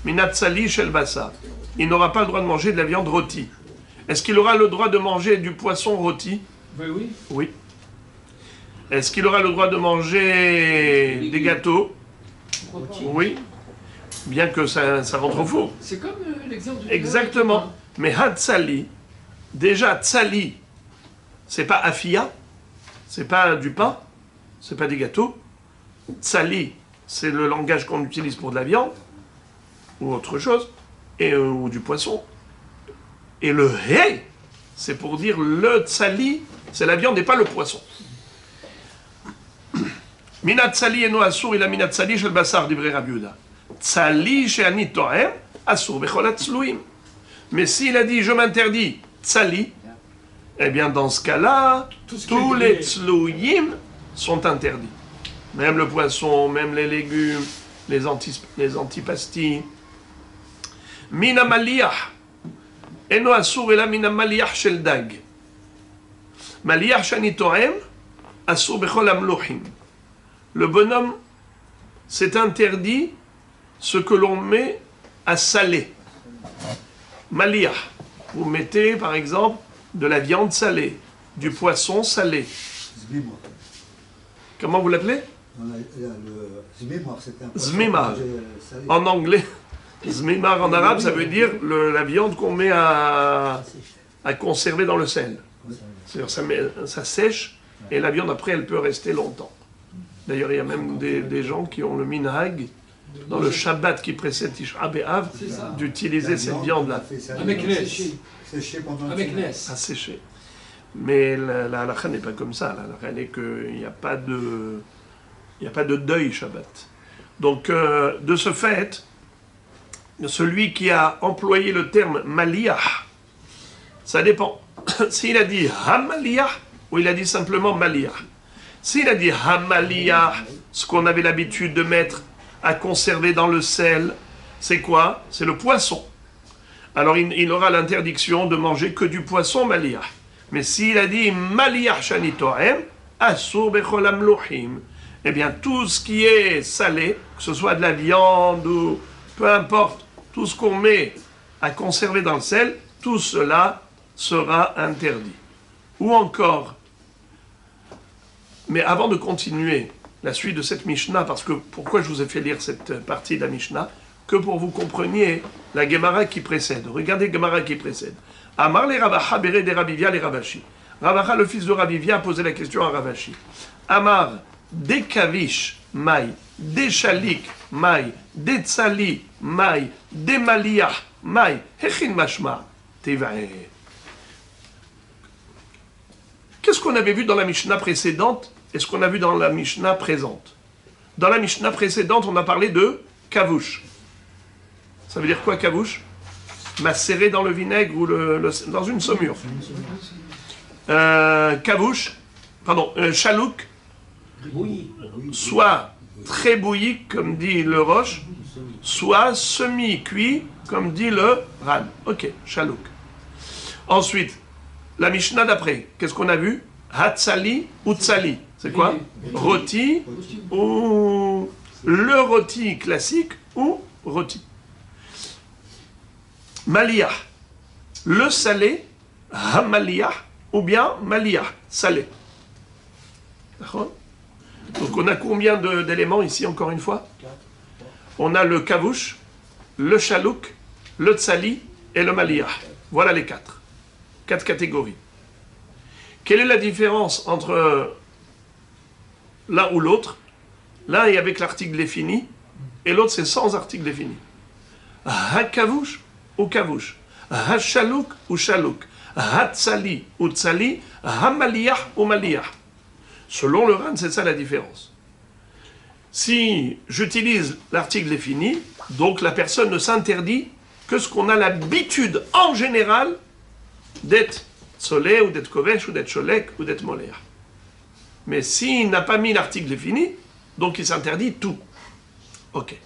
Speaker 1: minatzali shel basar. Il n'aura pas le droit de manger de la viande rôtie. Est-ce qu'il aura le droit de manger du poisson rôti?
Speaker 3: Ben oui.
Speaker 1: Oui. Est-ce qu'il aura le droit de manger des gâteaux? Oui. Bien que ça rentre au four.
Speaker 3: C'est comme l'exemple du
Speaker 1: Exactement. Mais hatzali, déjà tzali, c'est pas afia, c'est pas du pain, c'est pas des gâteaux. Tzali, c'est le langage qu'on utilise pour de la viande ou autre chose, ou du poisson. Et le he, c'est pour dire le tzali, c'est la viande et pas le poisson. Minat tzali eno asur ila minat tzali shel basar divrei Rabbi Yehuda. Tzali she'ani to'em asur bechol hatzluim. Mais s'il a dit je m'interdis tzali, eh bien dans ce cas-là, tous les tzlouyim sont interdits. Même le poisson, même les légumes, les antipastilles. Mina maliach. Eno asur ela mina maliach shel dag. Maliach shani to'em asur bechol amluchim. Le bonhomme s'est interdit ce que l'on met à saler. Maliach. vous mettez par exemple de la viande salée, du poisson salé.
Speaker 5: Zmimar.
Speaker 1: Comment vous l'appelez?
Speaker 5: Le Zmimar, c'est un poisson
Speaker 1: Zmimar.
Speaker 5: salé.
Speaker 1: En anglais, zmimar en arabe, ça veut dire la viande qu'on met à conserver dans le sel. C'est-à-dire ça sèche et la viande après elle peut rester longtemps. D'ailleurs il y a même des gens qui ont le minhag dans le Shabbat qui précède Tisha B'Av d'utiliser cette viande-là.
Speaker 3: Avec Nes.
Speaker 5: Séché pendant
Speaker 3: Avec Nes.
Speaker 1: À sécher. Mais la halakha n'est pas comme ça. La halakha est qu'il n'y a pas de deuil Shabbat. Donc, de ce fait, celui qui a employé le terme maliyah, ça dépend. S'il a dit hamaliyah ou il a dit simplement maliyah. S'il a dit hamaliyah, ce qu'on avait l'habitude de mettre à conserver dans le sel, c'est quoi? C'est le poisson. Alors, il aura l'interdiction de manger que du poisson maliyah. Mais s'il a dit maliyah shani to'em, asur bechol amlouchim, eh bien, tout ce qui est salé, que ce soit de la viande ou peu importe, tout ce qu'on met à conserver dans le sel, tout cela sera interdit. Ou encore, mais avant de continuer la suite de cette Mishnah, parce que pourquoi je vous ai fait lire cette partie de la Mishnah? Que pour vous compreniez la Gemara qui précède. Regardez la Gemara qui précède. Amar le Ravacha bere de Rabivia le Ravashi. Ravacha, le fils de Rabivia, a posé la question à Ravashi. Amar de Kavish Maï, de Shalik Maï, de Tsali Maï, de Maliyah Maï, Hechin Mashma Tevae. Qu'est-ce qu'on avait vu dans la Mishnah précédente et ce qu'on a vu dans la Mishnah présente? Dans la Mishnah précédente, on a parlé de Kavush. Ça veut dire quoi, Kavush? Macéré dans le vinaigre ou dans une saumure. Kavush, pardon, Chalouk, soit très bouilli, comme dit le Roche, soit semi-cuit, comme dit le Ran. Ok, Chalouk. Ensuite, la Mishnah d'après, qu'est-ce qu'on a vu? Hatsali ou Tsali. C'est quoi? Rôti ou le rôti classique ou rôti. Maliyah, le salé, hamaliyah, ou bien maliyah, salé. D'accord? Donc on a combien d'éléments ici, encore une fois? On a le kavouch, le chalouk, le tsali et le maliyah. Voilà les quatre. Quatre catégories. Quelle est la différence entre l'un ou l'autre? L'un est avec l'article défini, et l'autre c'est sans article défini. Ha-kavouch ou kavouch, ha-chalouk ou chalouk, ha-tsali ou tsali, ha-maliyah ou maliyah. Selon le Ran, c'est ça la différence. Si j'utilise l'article défini, donc la personne ne s'interdit que ce qu'on a l'habitude en général d'être solé ou d'être kovesh ou d'être cholek ou d'être moléa. Mais s'il n'a pas mis l'article défini, donc il s'interdit tout. Ok.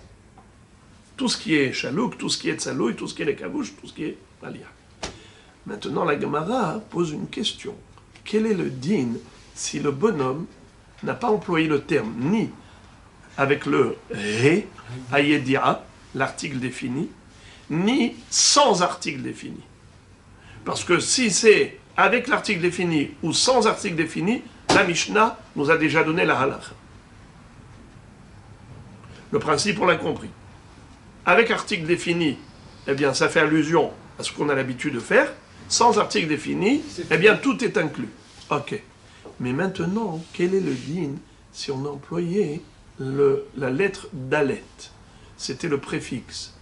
Speaker 1: Tout ce qui est chalouk, tout ce qui est tsalouï, tout ce qui est les kavouches, tout ce qui est malia. Maintenant, la Gemara pose une question. Quel est le din si le bonhomme n'a pas employé le terme ni avec le ré, ayedia, l'article défini, ni sans article défini? Parce que si c'est avec l'article défini ou sans article défini, la Mishnah nous a déjà donné la halakha. Le principe, on l'a compris. Avec article défini, eh bien, ça fait allusion à ce qu'on a l'habitude de faire. Sans article défini, eh bien, tout est inclus. Ok. Mais maintenant, quel est le din si on a employé la lettre dalet? C'était le préfixe.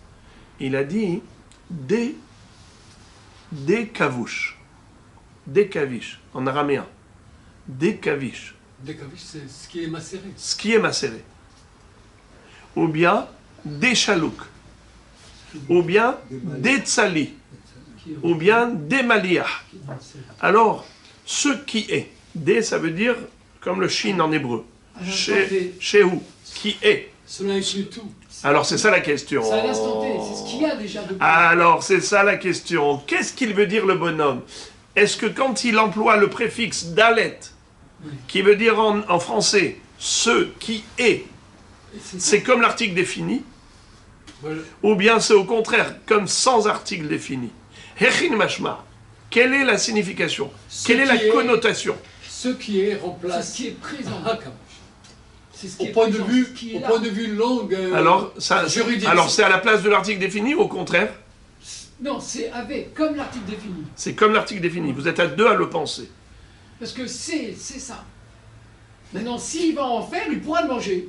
Speaker 1: Il a dit des kavouches. Des kavish, en araméen. Des kavish.
Speaker 3: Des kavish, c'est ce qui est macéré.
Speaker 1: Ce qui est macéré. Ou bien des chalouk. Ou bien des tsali. Ou bien des maliyah. Alors, ce qui est. Des, ça veut dire, comme le shin en hébreu. Chez où? Qui est.
Speaker 3: Cela inclut tout.
Speaker 1: Alors, c'est ça la question.
Speaker 7: C'est à l'instant T, c'est ce qu'il y a déjà de plus.
Speaker 1: Alors, c'est ça la question. Qu'est-ce qu'il veut dire le bonhomme? Est-ce que quand il emploie le préfixe dalet, qui veut dire en français ce qui est, c'est comme l'article défini,
Speaker 3: Voilà.
Speaker 1: ou bien c'est au contraire comme sans article défini? Hechin mashma. Quelle est la signification? Quelle est
Speaker 3: qui
Speaker 1: la
Speaker 3: est-
Speaker 1: connotation?
Speaker 3: Ce qui est remplace
Speaker 7: Ce qui est présent.
Speaker 3: Hakam.
Speaker 7: C'est ce qui
Speaker 3: Au
Speaker 7: est
Speaker 3: point de
Speaker 7: présent,
Speaker 3: vue,
Speaker 7: ce qui est
Speaker 3: au
Speaker 7: là.
Speaker 3: point de vue langue
Speaker 1: Alors,
Speaker 3: juridique.
Speaker 1: alors c'est à la place de l'article défini ou au contraire?
Speaker 7: Non, c'est avec, comme l'article défini.
Speaker 1: C'est comme l'article défini. Vous êtes à deux à le penser.
Speaker 7: Parce que c'est ça. Maintenant, s'il va en faire, il pourra le manger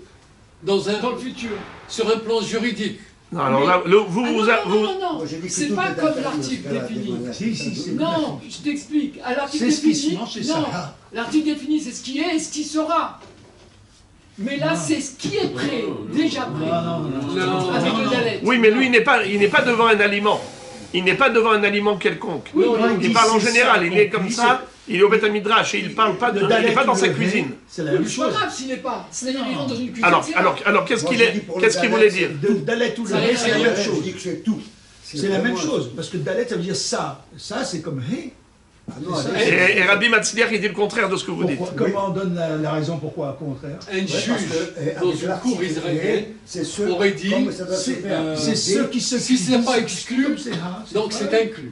Speaker 3: dans
Speaker 7: dans le
Speaker 3: le
Speaker 7: futur.
Speaker 3: sur un plan juridique.
Speaker 1: Non, alors
Speaker 7: Mais-
Speaker 1: là, vous,
Speaker 7: Ah
Speaker 1: vous,
Speaker 7: non,
Speaker 1: vous-
Speaker 7: non, non, non,
Speaker 5: Moi, j'ai dit que
Speaker 7: c'est
Speaker 5: tout
Speaker 7: pas
Speaker 5: est
Speaker 7: comme
Speaker 5: interdit
Speaker 7: l'article
Speaker 5: jusqu'à la
Speaker 7: défini.
Speaker 5: témoignage.
Speaker 2: Si, c'est
Speaker 7: Non, je t'explique. À l'article
Speaker 2: C'est ce qui se
Speaker 7: défini,
Speaker 2: mange, c'est
Speaker 7: non,
Speaker 2: ça.
Speaker 7: l'article défini, c'est ce qui est et ce qui sera. Mais là, c'est ce qui est prêt, déjà prêt.
Speaker 3: Non,
Speaker 7: Avec le dalet.
Speaker 1: Oui, mais lui, il n'est pas devant un aliment. Il n'est pas devant un aliment quelconque.
Speaker 7: Oui,
Speaker 1: Il parle en général. Il est comme ça. Il est au Beth Midrash et il parle pas de, il n'est pas dans sa cuisine.
Speaker 8: C'est la
Speaker 7: Oui,
Speaker 8: même
Speaker 7: mais c'est pas
Speaker 8: chose.
Speaker 7: grave s'il n'est pas. C'est-à-dire, il rentre dans une cuisine.
Speaker 1: Alors,
Speaker 7: c'est
Speaker 1: alors qu'est-ce
Speaker 5: Moi,
Speaker 1: qu'il
Speaker 5: j'ai dit pour le
Speaker 1: qu'est-ce qu'il
Speaker 5: Dalet,
Speaker 1: voulait dire?
Speaker 8: De Dalet ou le
Speaker 7: Ça
Speaker 8: Ré, c'est la
Speaker 7: rien
Speaker 8: même
Speaker 5: Je
Speaker 8: chose.
Speaker 5: dis que c'est tout.
Speaker 8: C'est la même
Speaker 5: vraiment-
Speaker 8: chose. Parce que Dalet, ça veut dire ça. Ça, c'est comme Ré.
Speaker 5: Ah non,
Speaker 8: C'est ça.
Speaker 5: allez.
Speaker 1: Et Rabbi Matzliach, il dit le contraire de ce que vous dites.
Speaker 8: Comment on donne la raison pourquoi, au contraire?
Speaker 3: un
Speaker 5: Ouais,
Speaker 3: juge
Speaker 5: parce que,
Speaker 3: dans
Speaker 5: avec
Speaker 3: une
Speaker 5: l'article
Speaker 3: cour israélienne
Speaker 5: c'est ceux,
Speaker 3: aurait dit,
Speaker 5: comme ça doit se
Speaker 8: C'est
Speaker 5: faire.
Speaker 8: c'est ceux qui se
Speaker 3: si c'est pas
Speaker 8: qui-
Speaker 3: exclu,
Speaker 8: comme c'est rare,
Speaker 3: donc
Speaker 8: pas
Speaker 3: c'est
Speaker 8: vrai.
Speaker 3: inclus.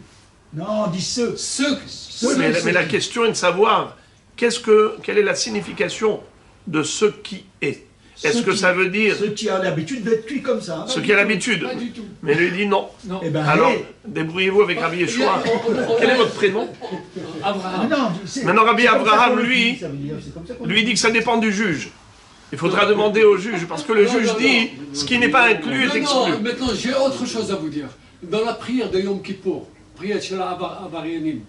Speaker 8: Non, on dit ceux.
Speaker 3: Ceux,
Speaker 1: Oui, mais la question est de savoir quelle est la signification de ce qui est. Est-ce
Speaker 8: Ceux
Speaker 1: que
Speaker 8: qui-
Speaker 1: ça veut dire
Speaker 8: Ceux qui ont l'habitude d'être cuits comme ça.
Speaker 1: ce qui a l'habitude?
Speaker 7: Pas du tout.
Speaker 1: Mais lui dit non.
Speaker 7: Non.
Speaker 8: Eh ben,
Speaker 1: Alors,
Speaker 8: Ré.
Speaker 1: débrouillez-vous avec Rabbi Yeshua. Quel est votre prénom?
Speaker 8: Ah,
Speaker 3: Abraham.
Speaker 8: non, c'est-
Speaker 1: Maintenant, Rabbi
Speaker 8: c'est comme ça
Speaker 1: Abraham,
Speaker 8: qu'on le
Speaker 1: lui,
Speaker 8: dit, ça veut dire, c'est comme ça qu'on le
Speaker 1: Lui dit que ça dépend du juge. Il faudra demander au juge, parce que le
Speaker 3: Non,
Speaker 1: juge
Speaker 3: non,
Speaker 1: dit ce qui n'est pas inclus est
Speaker 3: Non,
Speaker 1: exclu.
Speaker 3: non, maintenant j'ai autre chose à vous dire. Dans la prière de Yom Kippour, prière de Avarianim,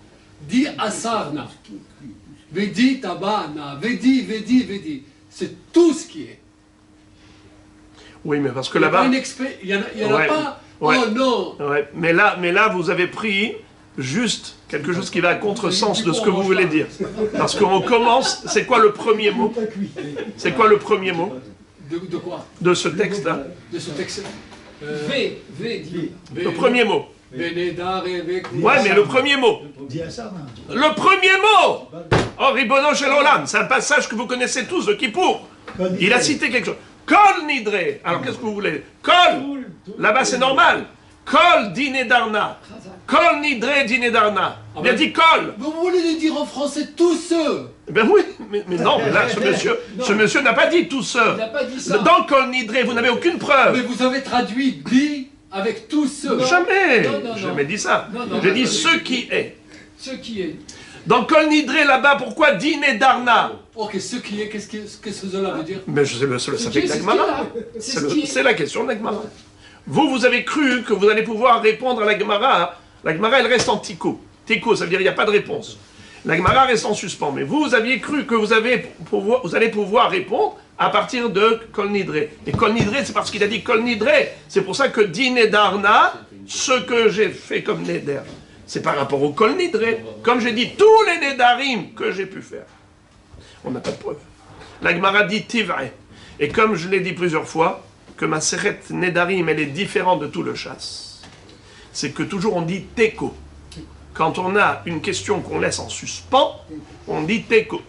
Speaker 3: dit Asarna, Vedi Tabana, Vedi, c'est tout ce qui est.
Speaker 1: Oui, mais parce que
Speaker 3: Il y a pas
Speaker 1: là-bas...
Speaker 3: il y en a
Speaker 1: Ouais,
Speaker 3: pas.
Speaker 1: ouais.
Speaker 3: Oh non.
Speaker 1: Ouais, mais là, vous avez pris juste quelque chose qui va à contresens de ce que vous voulez dire. Parce qu'on commence... C'est quoi le premier mot? C'est quoi le premier mot
Speaker 3: De quoi?
Speaker 1: de ce texte-là?
Speaker 3: De ce texte.
Speaker 7: V, dit.
Speaker 1: Le premier mot.
Speaker 3: Benedar et avec.
Speaker 1: Ouais, mais le premier mot.
Speaker 8: dit à ça, non.
Speaker 1: Le premier mot! Oh, Ribono Shel Olam, c'est un passage que vous connaissez tous de Kippour. Il a cité quelque chose. Kol Nidre. Alors qu'est-ce que vous voulez? Kol. Là-bas c'est normal. Kol Dine Darna. Kol Nidre Dine Darna. Il a dit Kol.
Speaker 3: Vous voulez le dire en français tous ceux?
Speaker 1: Ben oui, mais non, mais là ce monsieur n'a pas dit tout
Speaker 7: Il
Speaker 1: seul.
Speaker 7: n'a pas dit ça.
Speaker 1: Dans Kol Nidre, vous n'avez aucune
Speaker 3: Mais
Speaker 1: preuve.
Speaker 3: vous avez traduit dit avec tous ceux.
Speaker 1: Jamais.
Speaker 7: Non, non, non.
Speaker 1: Jamais dit ça.
Speaker 7: Non, non.
Speaker 1: J'ai dit ce qui est.
Speaker 7: Ce qui est.
Speaker 1: Dans Kol Nidre là-bas, pourquoi Dine Darna?
Speaker 3: Ok, ce qui est, qu'est-ce que cela veut dire?
Speaker 1: Mais je sais, ça
Speaker 7: Ce
Speaker 1: fait
Speaker 7: qui est,
Speaker 1: que
Speaker 7: c'est ce qui est
Speaker 1: l'Agmara.
Speaker 7: là. C'est ce qui est.
Speaker 1: C'est la question de l'Agmara. Vous avez cru que vous allez pouvoir répondre à l'Agmara. L'Agmara, elle reste en tico. Tico, ça veut dire qu'il n'y a pas de réponse. L'Agmara reste en suspens. Mais vous aviez cru que vous allez pouvoir répondre à partir de Kol Nidre. Et Kol Nidre, c'est parce qu'il a dit Kol Nidre. C'est pour ça que dit Nedarna, ce que j'ai fait comme Neder. C'est par rapport au Kol Nidre. Comme j'ai dit, tous les Nedarim que j'ai pu faire. On n'a pas de preuve. L'Agmara dit Tivre. Et comme je l'ai dit plusieurs fois, que ma Seret Nedarim, elle est différente de tout le chasse. C'est que toujours on dit Teko. Quand on a une question qu'on laisse en suspens, on dit Teko.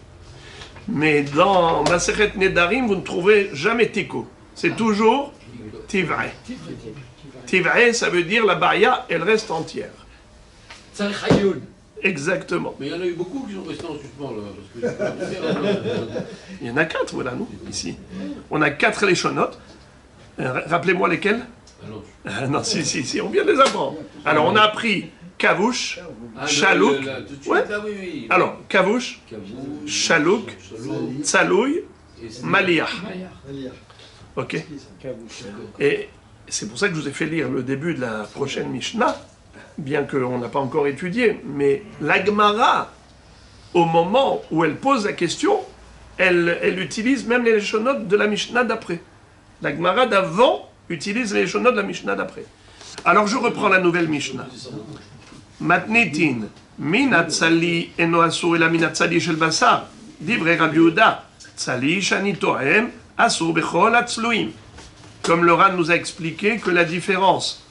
Speaker 1: Mais dans ma Seret Nedarim, vous ne trouvez jamais Teko. C'est toujours Tivre. Tivre, ça veut dire la Baria, elle reste entière.
Speaker 3: Tzarech Hayoun.
Speaker 1: Exactement.
Speaker 6: Mais il y en a eu beaucoup qui sont restés en suspens là. Parce que...
Speaker 1: Il y en a 4, voilà, nous, ici. On a 4 léchonotes. Rappelez-moi lesquels? Non, si, on vient de les apprendre. Alors, on a appris Kavouch, Chalouk. Ouais.
Speaker 6: Oui.
Speaker 1: Alors, Kavouch, Chalouk, Tsalouy, Malia. Ok. Et c'est pour ça que je vous ai fait lire le début de la prochaine Mishnah, bien qu'on n'a pas encore étudié. Mais l'Agmara, au moment où elle pose la question, elle utilise même les léchonotes de la Mishnah d'après. La Gemara d'avant utilise les léchonotes de la Mishnah d'après. Alors je reprends la nouvelle Mishnah. Matnitin, minatzali eno asur ela minatzali shel basar. Divrei Rabbi Yehuda, tzali shani tohem asur bechol atzluim. Comme le Ran nous a expliqué que la différence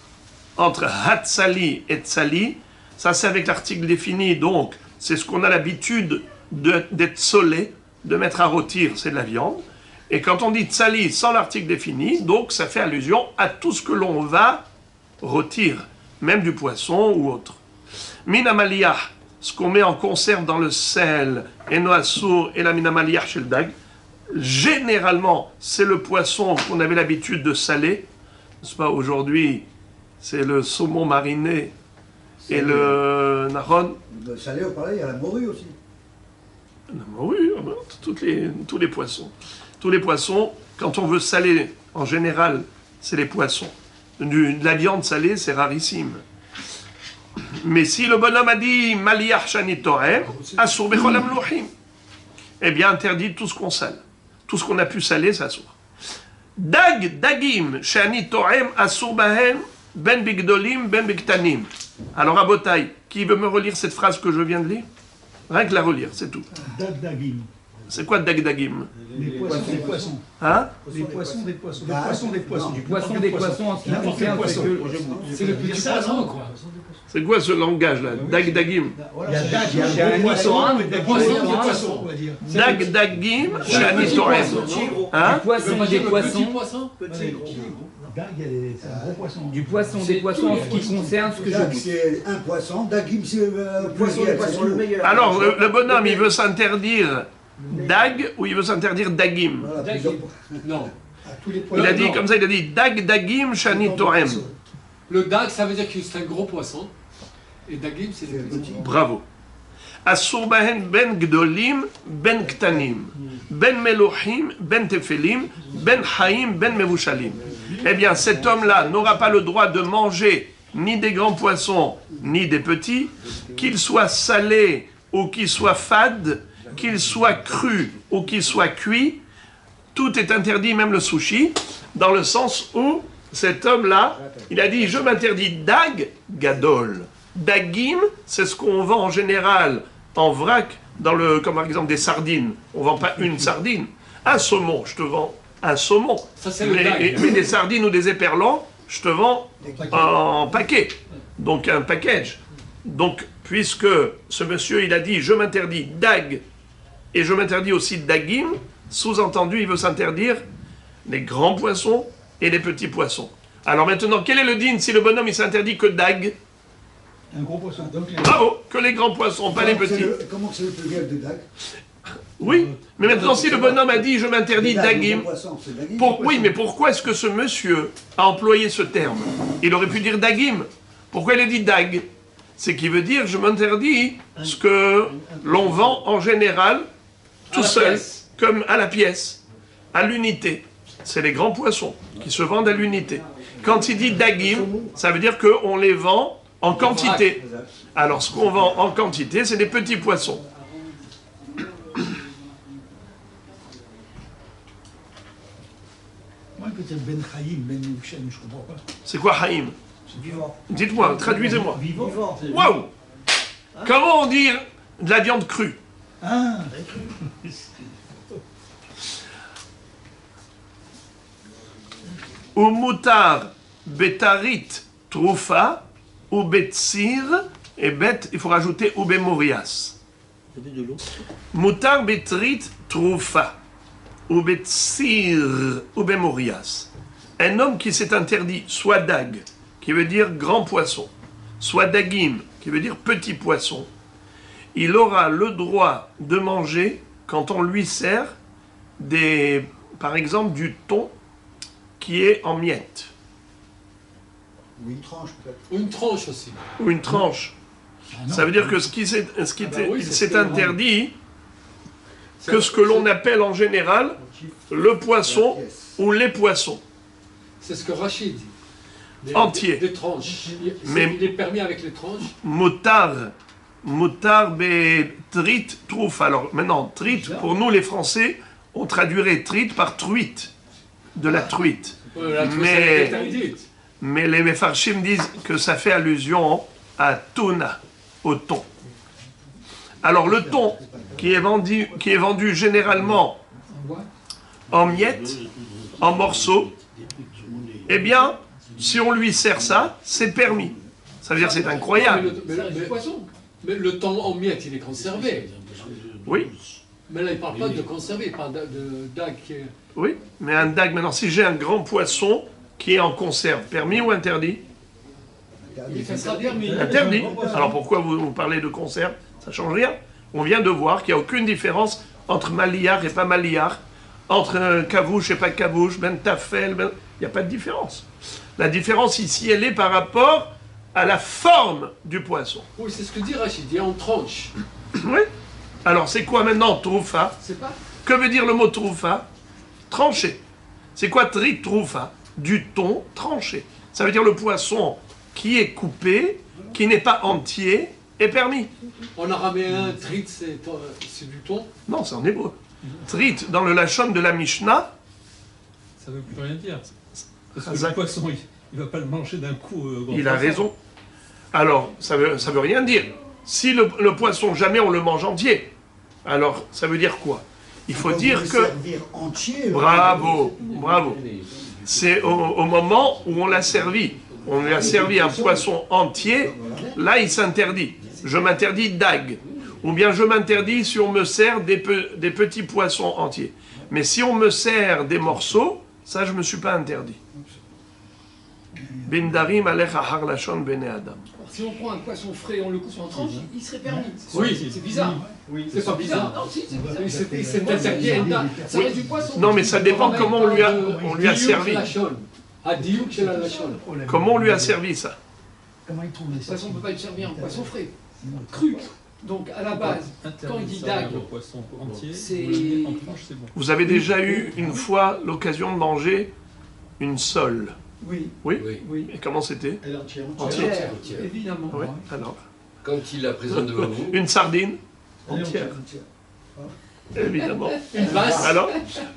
Speaker 1: entre hatzali et tzali, ça c'est avec l'article défini, donc c'est ce qu'on a l'habitude d'être solé, de mettre à rôtir, c'est de la viande. Et quand on dit tzali sans l'article défini, donc ça fait allusion à tout ce que l'on va rôtir, même du poisson ou autre. Minamaliyah, ce qu'on met en conserve dans le sel, et noassour et la minamaliyah chez le dag. Généralement, c'est le poisson qu'on avait l'habitude de saler. N'est-ce pas, aujourd'hui, c'est le saumon mariné et le naron.
Speaker 5: Le salé, au pareil, il y a la morue aussi.
Speaker 1: Oui, tous les poissons. Tous les poissons, quand on veut saler, en général, c'est les poissons. De la viande salée, c'est rarissime. Mais si le bonhomme a dit Maliyah Shani Torem, Asur Bechol Amlouchim, eh bien, interdit tout ce qu'on sale. Tout ce qu'on a pu saler, ça Asur. Dagim Shani Torem, Asur Bahem, Ben Bigdolim, Ben Bigtanim. Alors, à Botaï, qui veut me relire cette phrase que je viens de lire? Rien que la relire, c'est tout.
Speaker 8: Dagdagim.
Speaker 1: C'est quoi Dagdagim?
Speaker 8: Les poissons des poissons.
Speaker 1: Hein?
Speaker 8: Les poissons des poissons. Les poissons des poissons.
Speaker 4: Du poisson des poissons en ce qui concerne, c'est que...
Speaker 3: C'est le petit poisson, quoi.
Speaker 1: C'est quoi ce langage-là? Dagdagim.
Speaker 8: Il y a dag, il y a un poisson, des poissons, on va dire.
Speaker 1: Dagdagim, Shani Torem. Hein?
Speaker 4: Du poisson et des poissons.
Speaker 8: Dag, c'est un gros poisson.
Speaker 4: Du poisson des poissons en ce qui concerne ce que
Speaker 5: Dag,
Speaker 4: je...
Speaker 5: c'est un poisson. Dagim, c'est
Speaker 2: Poisson,
Speaker 5: pluriel.
Speaker 2: poisson, le meilleur.
Speaker 1: Alors, le bonhomme, il veut s'interdire dag ou il veut s'interdire dagim?
Speaker 5: Voilà,
Speaker 3: Dagim. Non.
Speaker 8: À tous les
Speaker 1: Il
Speaker 8: poissons.
Speaker 1: a dit comme ça, il a dit dag dagim shani torem.
Speaker 3: Le dag, ça veut dire que c'est un gros poisson. Et dagim, c'est le petit.
Speaker 1: Bravo. Asur bahen ben gdolim ben ktanim, ben melohim ben tefelim, ben haim ben mevushalim. Eh bien, cet homme-là n'aura pas le droit de manger ni des grands poissons ni des petits, qu'ils soient salés ou qu'ils soient fades, qu'ils soient crus ou qu'ils soient cuits. Tout est interdit, même le sushi, dans le sens où cet homme-là, il a dit, je m'interdis dag gadol. Dagim, c'est ce qu'on vend en général en vrac, comme par exemple des sardines. On ne vend pas une sardine. Un saumon, je te vends un saumon.
Speaker 3: Ça, c'est le dag.
Speaker 1: Mais des sardines ou des éperlans, je te vends en paquet. Donc un package. Donc, puisque ce monsieur, il a dit, je m'interdis dag, et je m'interdis aussi dagim, sous-entendu, il veut s'interdire les grands poissons et les petits poissons. Alors maintenant, quel est le din si le bonhomme, il s'interdit que dag?
Speaker 8: Un gros poisson.
Speaker 1: Bravo, que les grands poissons, pas les petits.
Speaker 5: Comment c'est le pluriel de dag?
Speaker 1: Oui, mais maintenant, si le bonhomme a dit, je m'interdis dagim,
Speaker 5: C'est dagim.
Speaker 1: oui, mais pourquoi est-ce que ce monsieur a employé ce terme? Il aurait pu dire dagim. Pourquoi il a dit dag? C'est qu'il veut dire, je m'interdis ce que l'on vend en général, tout seul, comme à la pièce, à l'unité. C'est les grands poissons qui se vendent à l'unité. Quand il dit dagim, ça veut dire qu'on les vend en quantité. Alors, ce qu'on vend en quantité, c'est des petits poissons.
Speaker 8: Moi, que c'est Ben Chaim, Ben Mouchen, je comprends pas.
Speaker 1: C'est quoi haïm?
Speaker 8: C'est vivant.
Speaker 1: Dites-moi, traduisez-moi.
Speaker 8: Vivant.
Speaker 1: Waouh! Comment on dit de la viande crue?
Speaker 8: Ah,
Speaker 1: Ou mutar betarit troufa, ou betsir, et bet, il faut rajouter ou bemorias. Mutar betrit troufa, ou betsir, ou bemorias. Un homme qui s'est interdit soit dag, qui veut dire grand poisson, soit dagim, qui veut dire petit poisson, il aura le droit de manger quand on lui sert par exemple du thon qui est en miettes.
Speaker 5: Ou une tranche peut-être.
Speaker 3: Ou une tranche aussi.
Speaker 1: Ou une tranche. Ça veut dire que il s'est interdit que ce que l'on appelle en général le poisson ou les poissons.
Speaker 3: C'est ce que Rachid dit.
Speaker 1: Entier.
Speaker 3: Des tranches.
Speaker 1: Mais-
Speaker 3: Il est permis avec les tranches.
Speaker 1: Motar trit trouf. Alors maintenant, trit, pour nous les Français, on traduirait trit par truite, de la truite.
Speaker 3: La tranche,
Speaker 1: Mais-
Speaker 3: elle est interdite.
Speaker 1: Mais les Mefarshim disent que ça fait allusion à tuna, au thon. Alors le thon, qui est vendu généralement en miettes, en morceaux, eh bien, si on lui sert ça, c'est permis. Ça veut dire que c'est incroyable.
Speaker 3: Mais le thon en miettes, il est conservé.
Speaker 1: Oui,
Speaker 3: Mais là, il ne parle pas de conserver, il parle de dag qui est...
Speaker 1: oui. Mais un dag, maintenant, si j'ai un grand poisson qui est en conserve, permis ou interdit?
Speaker 7: Ça sera permis.
Speaker 1: Interdit. Alors pourquoi vous parlez de conserve? Ça change rien. On vient de voir qu'il n'y a aucune différence entre maliyar et pas maliyar, entre kavouche et pas kavouche, ben tafel, il n'y a pas de différence. La différence ici, elle est par rapport à la forme du poisson.
Speaker 3: Oui, c'est ce que dit Rachid, il y a en tranche.
Speaker 1: Oui. Alors c'est quoi maintenant troufa?
Speaker 7: C'est pas.
Speaker 1: Que veut dire le mot troufa? Tranché. C'est quoi trit troufa? Du thon tranché. Ça veut dire le poisson qui est coupé, qui n'est pas entier, est permis.
Speaker 3: En araméen, trit, c'est du thon.
Speaker 1: Non, c'est en hébreu. Trit, dans le lachon de la Mishnah,
Speaker 9: Ça ne veut plus rien dire. Parce que
Speaker 1: Hazak.
Speaker 9: le poisson, il ne va pas le manger d'un coup.
Speaker 1: il a raison. Alors, ça veut rien dire. Si le poisson, jamais on le mange entier, alors ça veut dire quoi? Il faut dire que...
Speaker 5: servir entier.
Speaker 1: Bravo, bravo. C'est au moment où on l'a servi. On lui a servi un poisson entier, là il s'interdit. Je m'interdis d'ag. Ou bien je m'interdis si on me sert des petits poissons entiers. Mais si on me sert des morceaux, ça je ne me suis pas interdit. Bindarim alech ahar lashon bene adam.
Speaker 7: Alors, si on prend un poisson frais et on le coupe en tranches, il serait permis.
Speaker 3: Oui.
Speaker 7: C'est bizarre.
Speaker 3: C'est pas bizarre.
Speaker 7: Non, si, c'est bizarre.
Speaker 3: C'est interdit.
Speaker 7: Ça reste du poisson.
Speaker 1: Non mais ça dépend comment on lui a servi. Comment on lui a servi ça?
Speaker 2: Comment ils trouvent
Speaker 7: Le poisson ne peut pas être servi en poisson frais. Cru. Donc, à la base, quand il dit dag,
Speaker 9: le poisson entier,
Speaker 7: c'est-
Speaker 9: en tranche, c'est bon.
Speaker 1: Vous avez déjà eu une fois l'occasion de manger une sole?
Speaker 2: Oui,
Speaker 1: Oui?
Speaker 7: oui,
Speaker 1: Et comment c'était?
Speaker 2: elle est entière.
Speaker 1: Entière.
Speaker 7: évidemment.
Speaker 1: Oui. Alors,
Speaker 6: Quand il la présente devant vous,
Speaker 1: une sardine?
Speaker 2: Elle est
Speaker 1: Entière.
Speaker 2: entière.
Speaker 1: Évidemment.
Speaker 3: Une basse.
Speaker 1: Alors,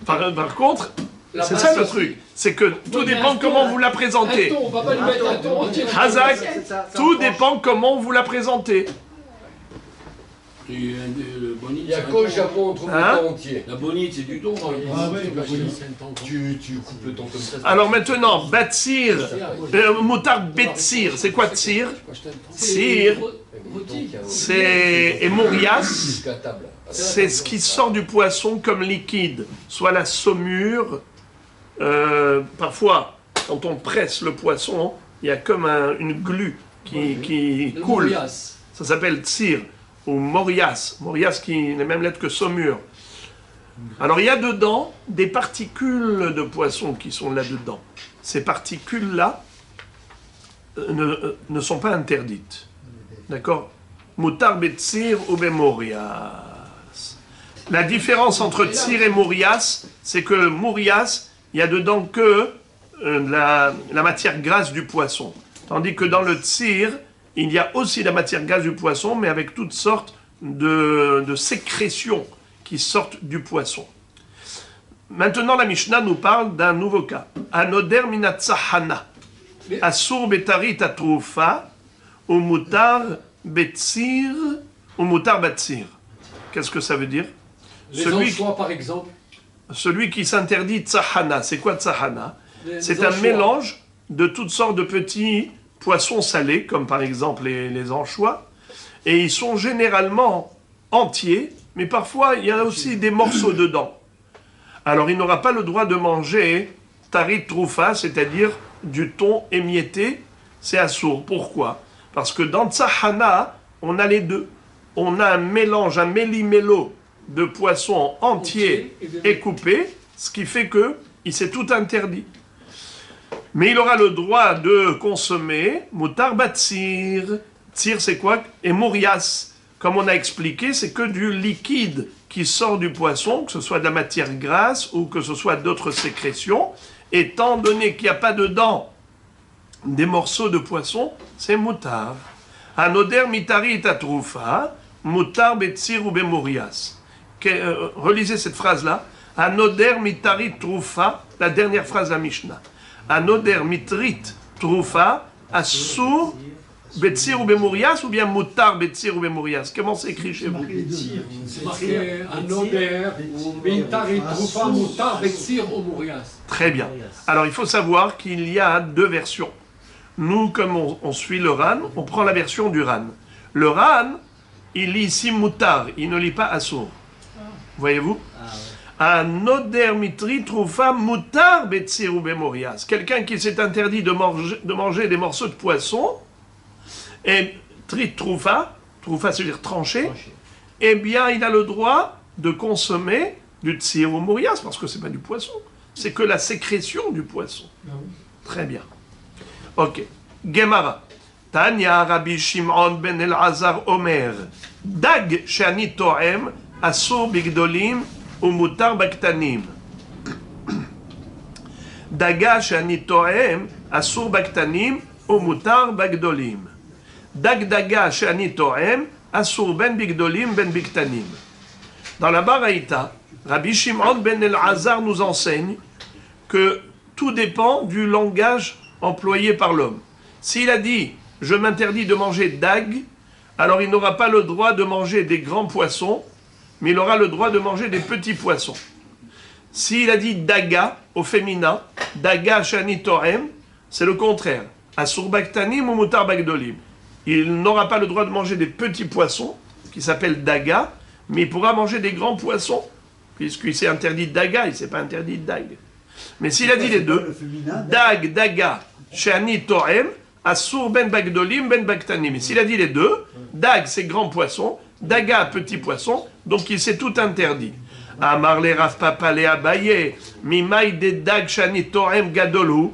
Speaker 1: par contre,
Speaker 3: La
Speaker 1: c'est
Speaker 3: basse
Speaker 1: ça le
Speaker 3: aussi.
Speaker 1: truc. C'est que tout
Speaker 7: Oui, mais
Speaker 1: dépend
Speaker 7: un
Speaker 1: comment
Speaker 7: thon,
Speaker 1: vous la
Speaker 7: Un
Speaker 1: présentez.
Speaker 7: thon, on va pas lui mettre un thon entier.
Speaker 1: Hazak,
Speaker 2: C'est ça, ça
Speaker 1: tout
Speaker 2: en tranche.
Speaker 1: dépend comment vous la présentez.
Speaker 6: le bonite,
Speaker 10: Il n'y a
Speaker 6: c'est
Speaker 10: qu'au
Speaker 6: un thon.
Speaker 10: Japon on trouve
Speaker 1: Hein
Speaker 10: le thon entier.
Speaker 6: La bonite, c'est du thon.
Speaker 10: Ah ouais,
Speaker 3: Tu vas
Speaker 10: oui.
Speaker 3: acheter un thon.
Speaker 10: Tu coupes le thon comme ça.
Speaker 1: Alors maintenant, batsir, moutarde betsir, c'est quoi tsir? Tsir, c'est et morias,
Speaker 10: Jusqu'à table.
Speaker 1: c'est ce qui sort du poisson comme liquide, soit la saumure. Parfois, quand on presse le poisson, il y a comme une glu qui coule.
Speaker 3: Morias.
Speaker 1: Ça s'appelle tsir ou morias. Morias qui est les mêmes lettres que saumure. Alors il y a dedans des particules de poisson qui sont là-dedans. Ces particules-là ne sont pas interdites. D'accord? Moutar betsir ou morias. La différence entre tsir et morias, c'est que morias, il y a dedans que la matière grasse du poisson. Tandis que dans le tsir, il y a aussi la matière grasse du poisson, mais avec toutes sortes de sécrétions qui sortent du poisson. Maintenant, la Mishnah nous parle d'un nouveau cas. Anoder minatzahana. Asur betarit atrufa. Ou mutar betsir. Ou mutar batsir. Qu'est-ce que ça veut dire?
Speaker 3: Les anchois, par exemple.
Speaker 1: Celui qui s'interdit tsahana. C'est quoi tsahana? C'est un
Speaker 3: anchois.
Speaker 1: mélange de toutes sortes de petits poissons salés, comme par exemple les anchois, et ils sont généralement entiers, mais parfois il y a aussi des morceaux dedans. Alors il n'aura pas le droit de manger tarit troufa, c'est-à-dire du thon émietté, c'est assourd. Pourquoi? Parce que dans tsahana, on a les deux. On a un mélange, un méli-mélo de poissons entiers et coupés, ce qui fait que il s'est tout interdit. Mais il aura le droit de consommer moutar batsir. Tsir, c'est quoi? Et morias, comme on a expliqué, c'est que du liquide qui sort du poisson, que ce soit de la matière grasse ou que ce soit d'autres sécrétions. Étant donné qu'il n'y a pas dedans des morceaux de poisson, c'est moutar. Anoder mitari et atrufa, moutar betsir ou bemorias. Relisez cette phrase-là. Anoder mitari trufa, la dernière phrase de la Mishnah. Anoder mitrit trufa, assur betsir ou bemorias, ou bien mutar betsir ou bemorias. Comment c'est écrit chez vous?
Speaker 3: C'est marqué un oder, bintari trufa mutar betsir ou morias.
Speaker 1: Très bien. Alors il faut savoir qu'il y a deux versions. Nous, comme on suit le RAN, on prend la version du RAN. Le RAN, il lit ici mutar, il ne lit pas assur. Voyez-vous? Un oder mitri trufa mutar betsir ou bemorias. Quelqu'un qui s'est interdit de manger des morceaux de poisson, et trit troufa, troufa c'est-à-dire tranché, eh bien il a le droit de consommer du tsir ou mourias, parce que c'est pas du poisson, c'est que la sécrétion du poisson. Très bien. Ok. Gemara. Tanya Rabbi Shimon ben Elazar Omer. Dag shani to'em asur bigdolim umutar baktanim. Daga shani to'em asur baktanim umutar bagdolim. Dag daga shani to'em asur ben bigdolim ben biktanim. Dans la Baraïta, Rabbi Shimon ben Elazar nous enseigne que tout dépend du langage employé par l'homme. S'il a dit « je m'interdis de manger dag », alors il n'aura pas le droit de manger des grands poissons, mais il aura le droit de manger des petits poissons. S'il a dit « daga » au féminin, « daga shani torem », c'est le contraire. « asur baktanim ou mutar bagdolim ». Il n'aura pas le droit de manger des petits poissons, qui s'appellent daga, mais il pourra manger des grands poissons, puisqu'il s'est interdit daga, il ne s'est pas interdit dag. Mais s'il a dit les deux, dag, daga, shani to'em, asur ben bagdolim, ben baktanim. S'il a dit les deux, dag c'est grand poisson, daga petit poisson, donc il s'est tout interdit. Amar le Rav Papa le Abaye, mimai de dag shani to'em gadolu,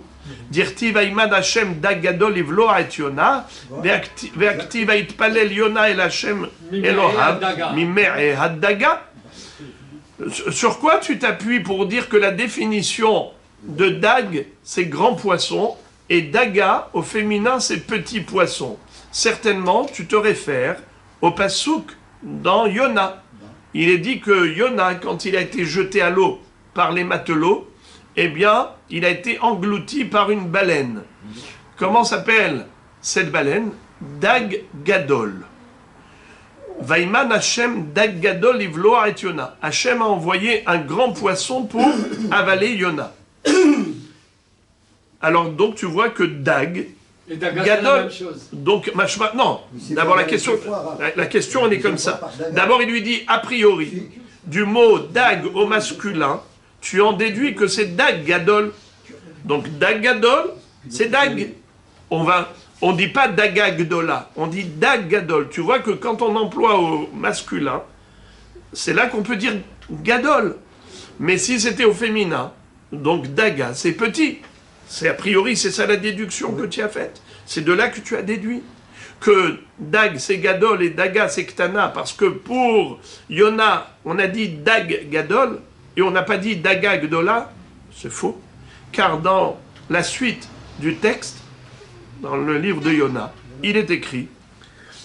Speaker 1: dirtiv aimad Hashem dag gadol ivlo et Yona, ve'aktiv aitpalel Yona el Hashem Elohav, mimei had daga. Sur quoi tu t'appuies pour dire que la définition de dag, c'est grand poisson, et daga, au féminin, c'est petit poisson? Certainement, tu te réfères au pasouk dans Yona. Il est dit que Yona, quand il a été jeté à l'eau par les matelots, eh bien, il a été englouti par une baleine. Comment s'appelle cette baleine? Dag Gadol. Vaiman Hashem dag gadol ivloa et Yona. Hashem a envoyé un grand poisson pour avaler Yona. Alors donc tu vois que dag,
Speaker 3: Et daga, c'est
Speaker 1: gadol,
Speaker 3: la même chose.
Speaker 1: donc mashma, non. D'abord la question elle est comme ça. D'abord il lui dit a priori du mot dag au masculin, tu en déduis que c'est dag gadol. Donc dag gadol, c'est dag. On ne dit pas daga gdola, on dit dag gadol. Tu vois que quand on emploie au masculin, c'est là qu'on peut dire gadol. Mais si c'était au féminin, donc daga, c'est petit. C'est a priori, c'est ça la déduction que tu as faite. C'est de là que tu as déduit que dag c'est gadol et daga c'est ktana, parce que pour Yona, on a dit dag gadol et on n'a pas dit daga gdola. C'est faux. Car dans la suite du texte, dans le livre de Yona, il est écrit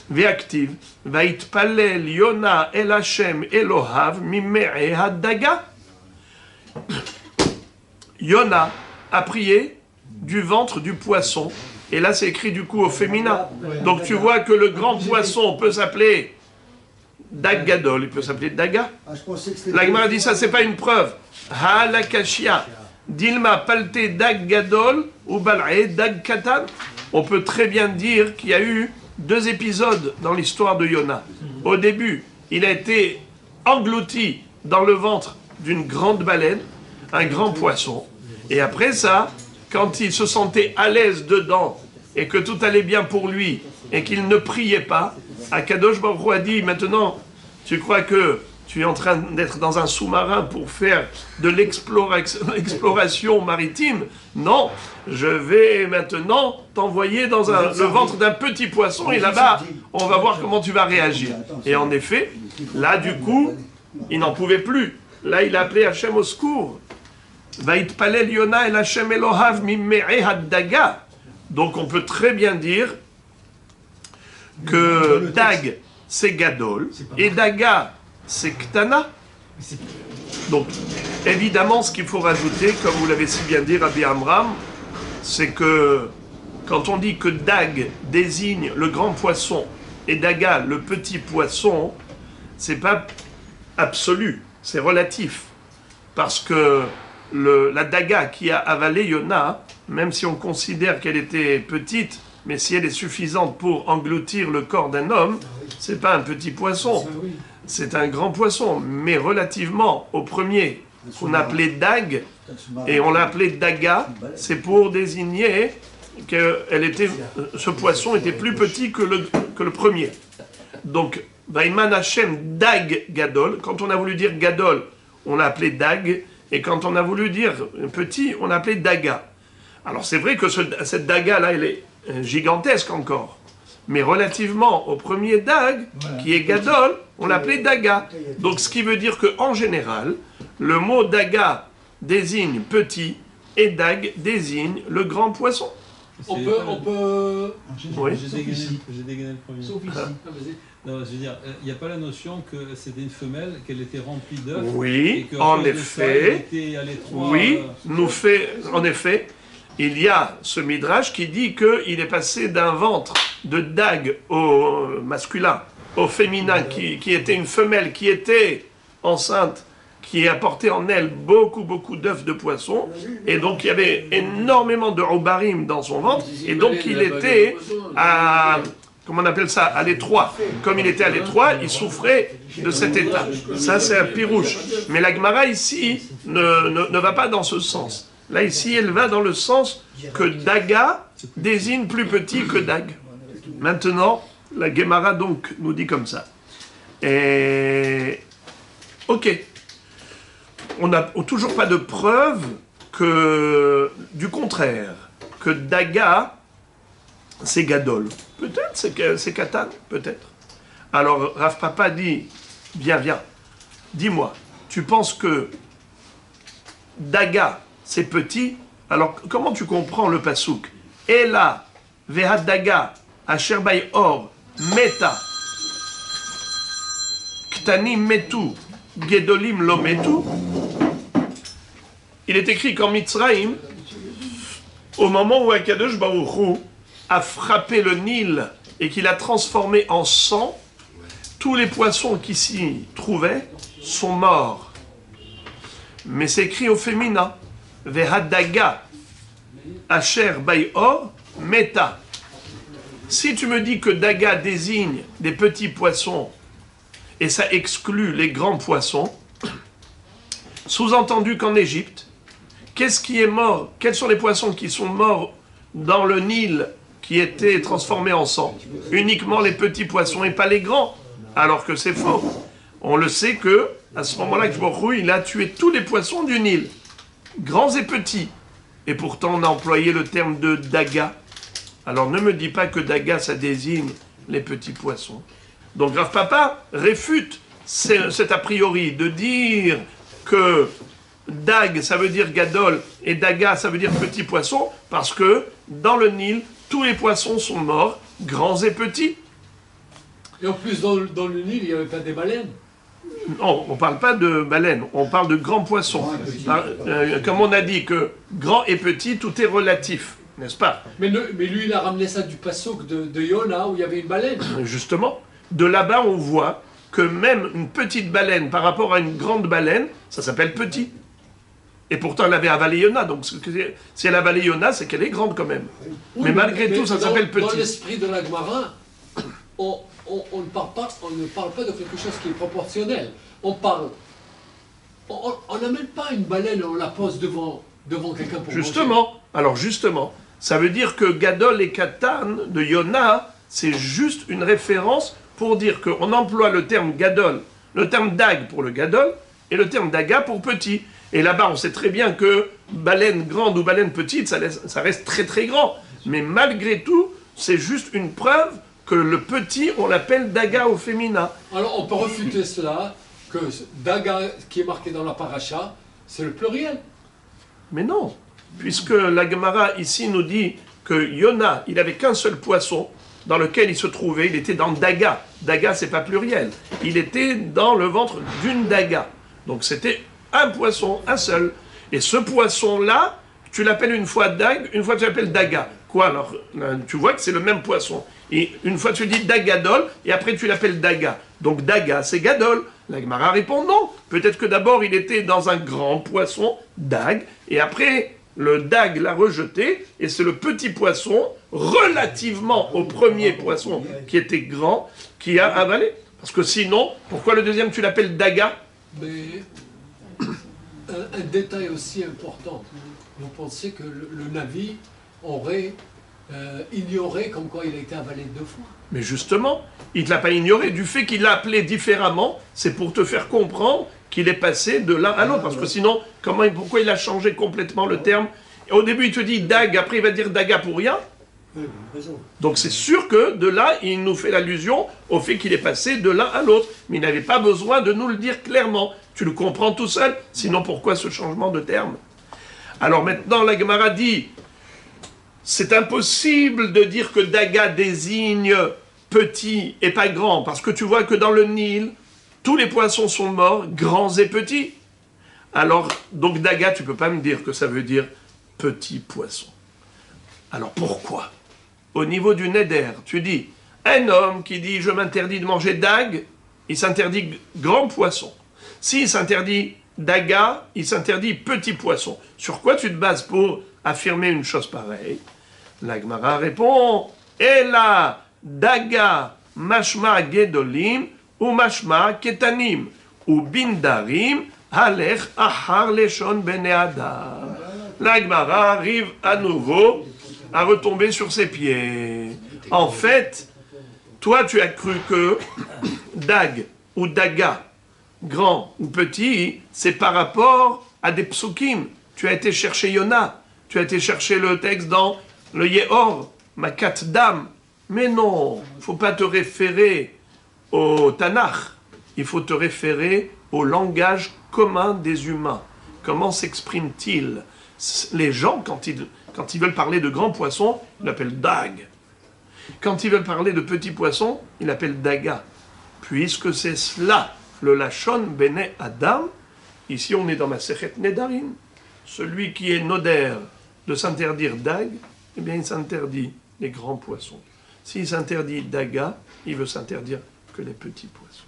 Speaker 1: Ve'aktiv, va'itpalel Yona el Hashem Elohav mimei had-daga. Yona a prié du ventre du poisson. Et là, c'est écrit du coup au féminin. Donc tu vois que le grand poisson peut s'appeler Dag Gadol, il peut s'appeler Daga. La Gemara dit ça, c'est pas une preuve. Ha la kashia. Dilma palte Dag Gadol ou bal'e Dag Katan. On peut très bien dire qu'il y a eu deux épisodes dans l'histoire de Yona. Au début, il a été englouti dans le ventre d'une grande baleine, un grand poisson. Et après ça, quand il se sentait à l'aise dedans et que tout allait bien pour lui et qu'il ne priait pas, Akadosh Baruch Hu a dit, maintenant, tu crois que tu es en train d'être dans un sous-marin pour faire de l'exploration maritime? Non, je vais maintenant t'envoyer dans le ventre d'un petit poisson et là-bas, on va voir comment tu vas réagir. Et en effet, là du coup, il n'en pouvait plus. Là, il a appelé Hachem au secours. Vaitpalel Yona el Hashem Elohav mimei had-daga. Donc on peut très bien dire que Dag, c'est Gadol, et Daga, c'est Ktana. Donc, évidemment, ce qu'il faut rajouter, comme vous l'avez si bien dit, Rabbi Amram, c'est que quand on dit que Dag désigne le grand poisson et Daga le petit poisson, c'est pas absolu, c'est relatif. Parce que la Daga qui a avalé Yona, même si on considère qu'elle était petite, mais si elle est suffisante pour engloutir le corps d'un homme, c'est pas un petit poisson. C'est un grand poisson, mais relativement au premier, qu'on appelait Dag, et on l'appelait Daga, c'est pour désigner ce poisson était plus petit que le premier. Donc, Vaiman Hashem Dag Gadol, quand on a voulu dire Gadol, on l'a appelé Dag, et quand on a voulu dire petit, on l'a appelé Daga. Alors c'est vrai que cette Daga-là, elle est gigantesque encore. Mais relativement au premier Dag, qui est Gadol, on l'appelait Daga. Donc ce qui veut dire qu'en général, le mot Daga désigne petit et Dag désigne le grand poisson.
Speaker 3: On peut...
Speaker 1: Oui.
Speaker 9: J'ai dégainé le premier.
Speaker 2: Sauf ici.
Speaker 3: Ah, vas-y.
Speaker 9: Non, je veux dire, il n'y a pas la notion que c'était une femelle, qu'elle était remplie d'œufs.
Speaker 1: Oui,
Speaker 9: et
Speaker 1: en
Speaker 9: cause de
Speaker 1: effet.
Speaker 9: Ça, elle était à l'étroit,
Speaker 1: Oui, en effet, il y a ce midrash qui dit qu'il est passé d'un ventre de Dag au masculin, au féminin, qui était une femelle, qui était enceinte, qui apportait en elle beaucoup d'œufs de poisson, et donc il y avait énormément de roubarim dans son ventre, et donc il était à... Comment on appelle ça? À l'étroit. Comme il était à l'étroit, il souffrait de cet état. Ça, c'est un pirouche. Mais la Gemara, ici, ne va pas dans ce sens. Là, ici, elle va dans le sens que Daga désigne plus petit que Dag. Maintenant, la Gemara, donc, nous dit comme ça. Et... Ok. On n'a toujours pas de preuve du contraire, que Daga, c'est Gadol. Peut-être c'est Katan, peut-être. Alors Rav Papa dit, viens, dis-moi, tu penses que Daga, c'est petit? Alors comment tu comprends le pasouk? Ela, veha Daga, asher bay or, meta, ktanim metu, gedolim lo metu. Il est écrit qu'en Mitzrayim, au moment où Akadosh Baruch Hu a frappé le Nil et qu'il a transformé en sang, tous les poissons qui s'y trouvaient sont morts. Mais c'est écrit au féminin. Vehadaga asher bay'or meta. Si tu me dis que daga désigne des petits poissons et ça exclut les grands poissons, sous-entendu qu'en Égypte, qu'est-ce qui est mort? Quels sont les poissons qui sont morts dans le Nil qui étaient transformés en sang? Uniquement les petits poissons et pas les grands. Alors que c'est faux. On le sait que à ce moment-là, il a tué tous les poissons du Nil, grands et petits. Et pourtant, on a employé le terme de daga. Alors ne me dis pas que daga, ça désigne les petits poissons. Donc Rav Papa réfute cet a priori de dire que Dag, ça veut dire Gadol, et Daga, ça veut dire petit poisson, parce que dans le Nil, tous les poissons sont morts, grands et petits.
Speaker 3: Et en plus, dans le Nil, il n'y avait pas des baleines.
Speaker 1: Non, on ne parle pas de baleines, on parle de grands poissons. Comme on a dit que grand et petit, tout est relatif, n'est-ce pas?
Speaker 3: Mais lui, il a ramené ça du passouk de Yona, où il y avait une baleine.
Speaker 1: Justement, de là-bas, on voit que même une petite baleine par rapport à une grande baleine, ça s'appelle petit. Et pourtant, elle avait avalé Yona, donc si elle a avalé Yona, c'est qu'elle est grande quand même. Oui, mais malgré tout, ça s'appelle petit.
Speaker 3: Dans l'esprit de la Gemara, on ne parle pas de quelque chose qui est proportionnel. On n'amène pas une baleine, on la pose devant quelqu'un pour
Speaker 1: justement, manger. Alors justement, ça veut dire que Gadol et Katan de Yona, c'est juste une référence pour dire qu'on emploie le terme Gadol, le terme Dag pour le Gadol, et le terme Daga pour petit. Et là-bas, on sait très bien que baleine grande ou baleine petite, ça reste très très grand. Mais malgré tout, c'est juste une preuve que le petit, on l'appelle Daga au féminin.
Speaker 3: Alors on peut refuter cela, que Daga qui est marqué dans la paracha, c'est le pluriel.
Speaker 1: Mais non, puisque la Gemara ici nous dit que Yona, il n'avait qu'un seul poisson dans lequel il se trouvait, il était dans Daga. Daga, c'est pas pluriel. Il était dans le ventre d'une Daga. Donc c'était un poisson, un seul. Et ce poisson-là, tu l'appelles une fois Dag, une fois tu l'appelles Daga. Quoi alors? Tu vois que c'est le même poisson. Et une fois tu dis Dagadol, et après tu l'appelles Daga. Donc Daga, c'est Gadol. La Gemara répond non. Peut-être que d'abord il était dans un grand poisson, Dag, et après le Dag l'a rejeté, et c'est le petit poisson, relativement au premier poisson qui était grand, qui a avalé. Parce que sinon, pourquoi le deuxième tu l'appelles Daga?
Speaker 3: Mais un détail aussi important. Vous pensez que le navire aurait ignorer comme quoi il a été avalé 2 fois.
Speaker 1: Mais justement, il ne te l'a pas ignoré. Du fait qu'il l'a appelé différemment, c'est pour te faire comprendre qu'il est passé de l'un à l'autre. Parce que sinon, pourquoi il a changé complètement le terme? Au début, il te dit dag, après il va dire daga pour rien. Donc c'est sûr que de là, il nous fait l'allusion au fait qu'il est passé de l'un à l'autre. Mais il n'avait pas besoin de nous le dire clairement. Tu le comprends tout seul. Sinon, pourquoi ce changement de terme? Alors maintenant, la Gemara dit, c'est impossible de dire que daga désigne petit et pas grand. Parce que tu vois que dans le Nil, tous les poissons sont morts, grands et petits. Alors, donc daga, tu ne peux pas me dire que ça veut dire petit poisson. Alors pourquoi? Au niveau du neder, tu dis, un homme qui dit je m'interdis de manger dag, il s'interdit grand poisson. S'il s'interdit daga, il s'interdit petit poisson. Sur quoi tu te bases pour affirmer une chose pareille? La Gemara répond, Ela daga mashma gedolim ou mashma ketanim ou bindarim halech achar leshon bene adam. La Gemara arrive à nouveau à retomber sur ses pieds. En fait, toi tu as cru que dag ou daga, grand ou petit, c'est par rapport à des psukim. Tu as été chercher Yona, tu as été chercher le texte dans le Yehor, Makat Dam. Mais non, il ne faut pas te référer au Tanakh, il faut te référer au langage commun des humains. Comment s'expriment-ils? Les gens, quand ils veulent parler de grands poissons, ils l'appellent dag. Quand ils veulent parler de petits poissons, ils l'appellent daga. Puisque c'est cela, le lachon bene adam, ici on est dans ma sechet nedarim. Celui qui est noder de s'interdire dag, eh bien il s'interdit les grands poissons. S'il s'interdit daga, il veut s'interdire que les petits poissons.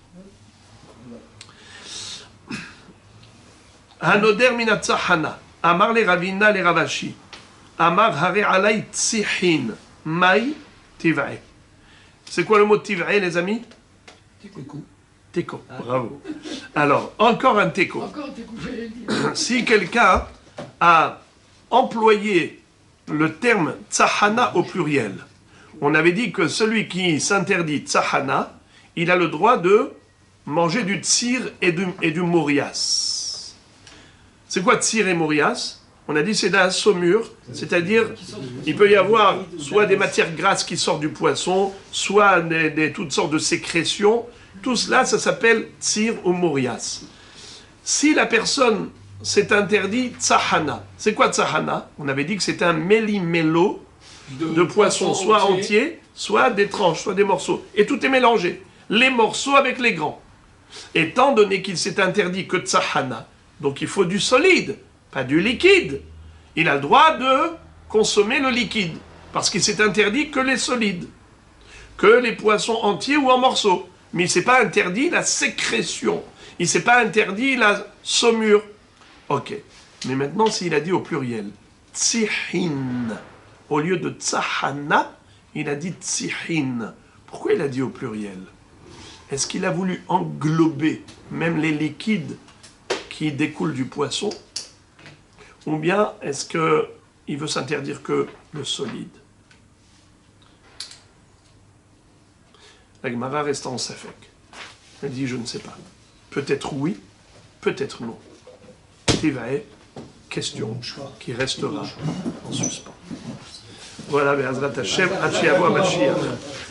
Speaker 1: Hanoder minatzahana. Amar le Ravina le Ravashi. Amar hare alay tsihin. Mai tiv'e. C'est quoi le mot tiv'e, les amis? Teko. Bravo. Alors, encore un teko.
Speaker 7: Encore t'es couché, j'allais le dire.
Speaker 1: Si quelqu'un a employé le terme tsahana au pluriel, on avait dit que celui qui s'interdit tsahana, il a le droit de manger du tsir et du morias. C'est quoi tsir et morias? On a dit c'est d'un saumure, c'est-à-dire il peut y avoir soit des matières grasses qui sortent du poisson, soit toutes sortes de sécrétions. Tout cela, ça s'appelle tsir ou morias. Si la personne s'est interdit tsahana, c'est quoi tsahana? On avait dit que c'était un méli-mélo de poissons, soit entiers, soit des tranches, soit des morceaux. Et tout est mélangé. Les morceaux avec les grands. Étant donné qu'il s'est interdit que tsahana, donc il faut du solide, pas du liquide. Il a le droit de consommer le liquide, parce qu'il s'est interdit que les solides, que les poissons entiers ou en morceaux. Mais il ne s'est pas interdit la sécrétion, il ne s'est pas interdit la saumure. Ok, mais maintenant s'il a dit au pluriel, tsihin, au lieu de tsahana, il a dit tsihin. Pourquoi il a dit au pluriel? Est-ce qu'il a voulu englober même les liquides qui découlent du poisson? Ou bien est-ce qu'il veut s'interdire que le solide? La Gemara reste en safek. Elle dit je ne sais pas. Peut-être oui, peut-être non. Tivae, question qui restera en suspens. Voilà, Be'ezrat Hashem, Hachiavo Mashiach.